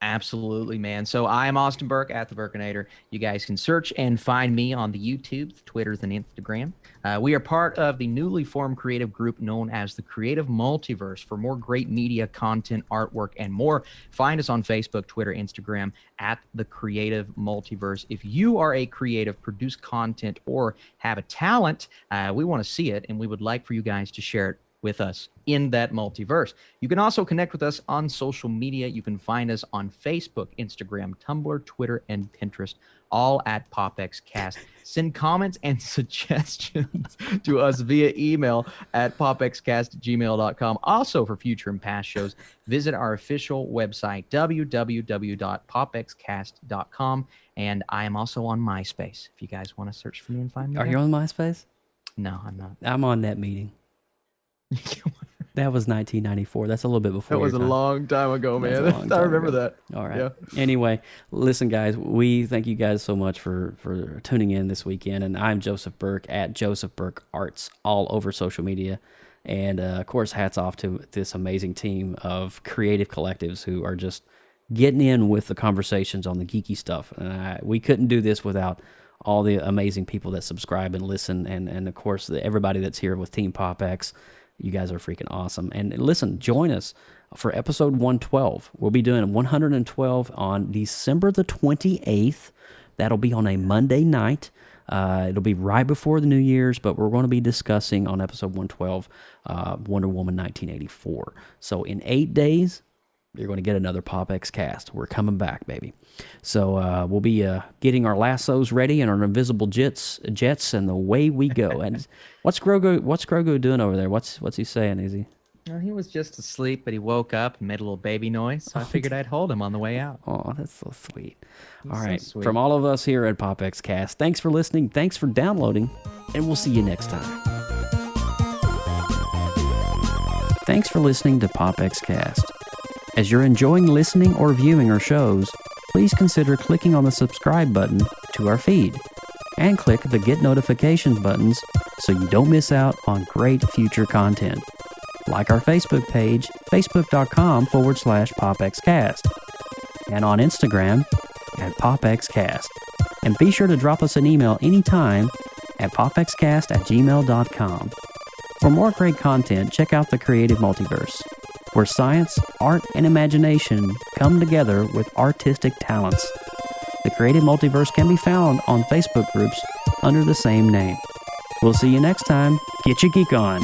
Speaker 6: Absolutely, man. So I am Austin Burke at The Burkinator. You guys can search and find me on the YouTubes, Twitters, and Instagram. We are part of the newly formed creative group known as the Creative Multiverse. For more great media, content, artwork, and more, find us on Facebook, Twitter, Instagram at the Creative Multiverse. If you are a creative, produce content, or have a talent, we want to see it, and we would like for you guys to share it with us in that multiverse. You can also connect with us on social media. You can find us on Facebook, Instagram, Tumblr, Twitter, and Pinterest, all at PopXcast. Send comments and suggestions to us via email at popxcast@gmail.com. Also, for future and past shows, visit our official website, www.popxcast.com. And I am also on MySpace, if you guys want to search for me and find me.
Speaker 1: Are you on MySpace?
Speaker 6: No, I'm not.
Speaker 1: I'm on Net Meeting. That was 1994. That's a little bit before.
Speaker 6: That was a long time ago, man. I remember that.
Speaker 1: All right.
Speaker 6: Yeah.
Speaker 1: Anyway, listen, guys, we thank you guys so much for tuning in this weekend. And I'm Joseph Burke at Joseph Burke Arts all over social media. And, of course, hats off to this amazing team of creative collectives who are just getting in with the conversations on the geeky stuff. And we couldn't do this without all the amazing people that subscribe and listen. And of course, everybody that's here with Team PopX. You guys are freaking awesome. And listen, join us for episode 112. We'll be doing 112 on December the 28th. That'll be on a Monday night. It'll be right before the New Year's, but we're going to be discussing on episode 112 Wonder Woman 1984. So in 8 days, you're going to get another PopXcast. We're coming back, baby. So we'll be getting our lassos ready and our invisible jets, and away we go. And what's Grogu doing over there? What's he saying? Is he?
Speaker 6: Well, he was just asleep, but he woke up and made a little baby noise. So I figured I'd hold him on the way out.
Speaker 1: Oh, that's so sweet.
Speaker 6: He's
Speaker 1: all right,
Speaker 6: so sweet.
Speaker 1: From all of us here at PopXcast, thanks for listening, thanks for downloading, and we'll see you next time. Thanks for listening to PopXcast. As you're enjoying listening or viewing our shows, please consider clicking on the subscribe button to our feed and click the get notifications buttons so you don't miss out on great future content. Like our Facebook page, facebook.com/PopXcast, and on Instagram at PopXcast. And be sure to drop us an email anytime at popxcast@gmail.com. For more great content, check out the Creative Multiverse, where science, art, and imagination come together with artistic talents. The Creative Multiverse can be found on Facebook groups under the same name. We'll see you next time. Get your geek on.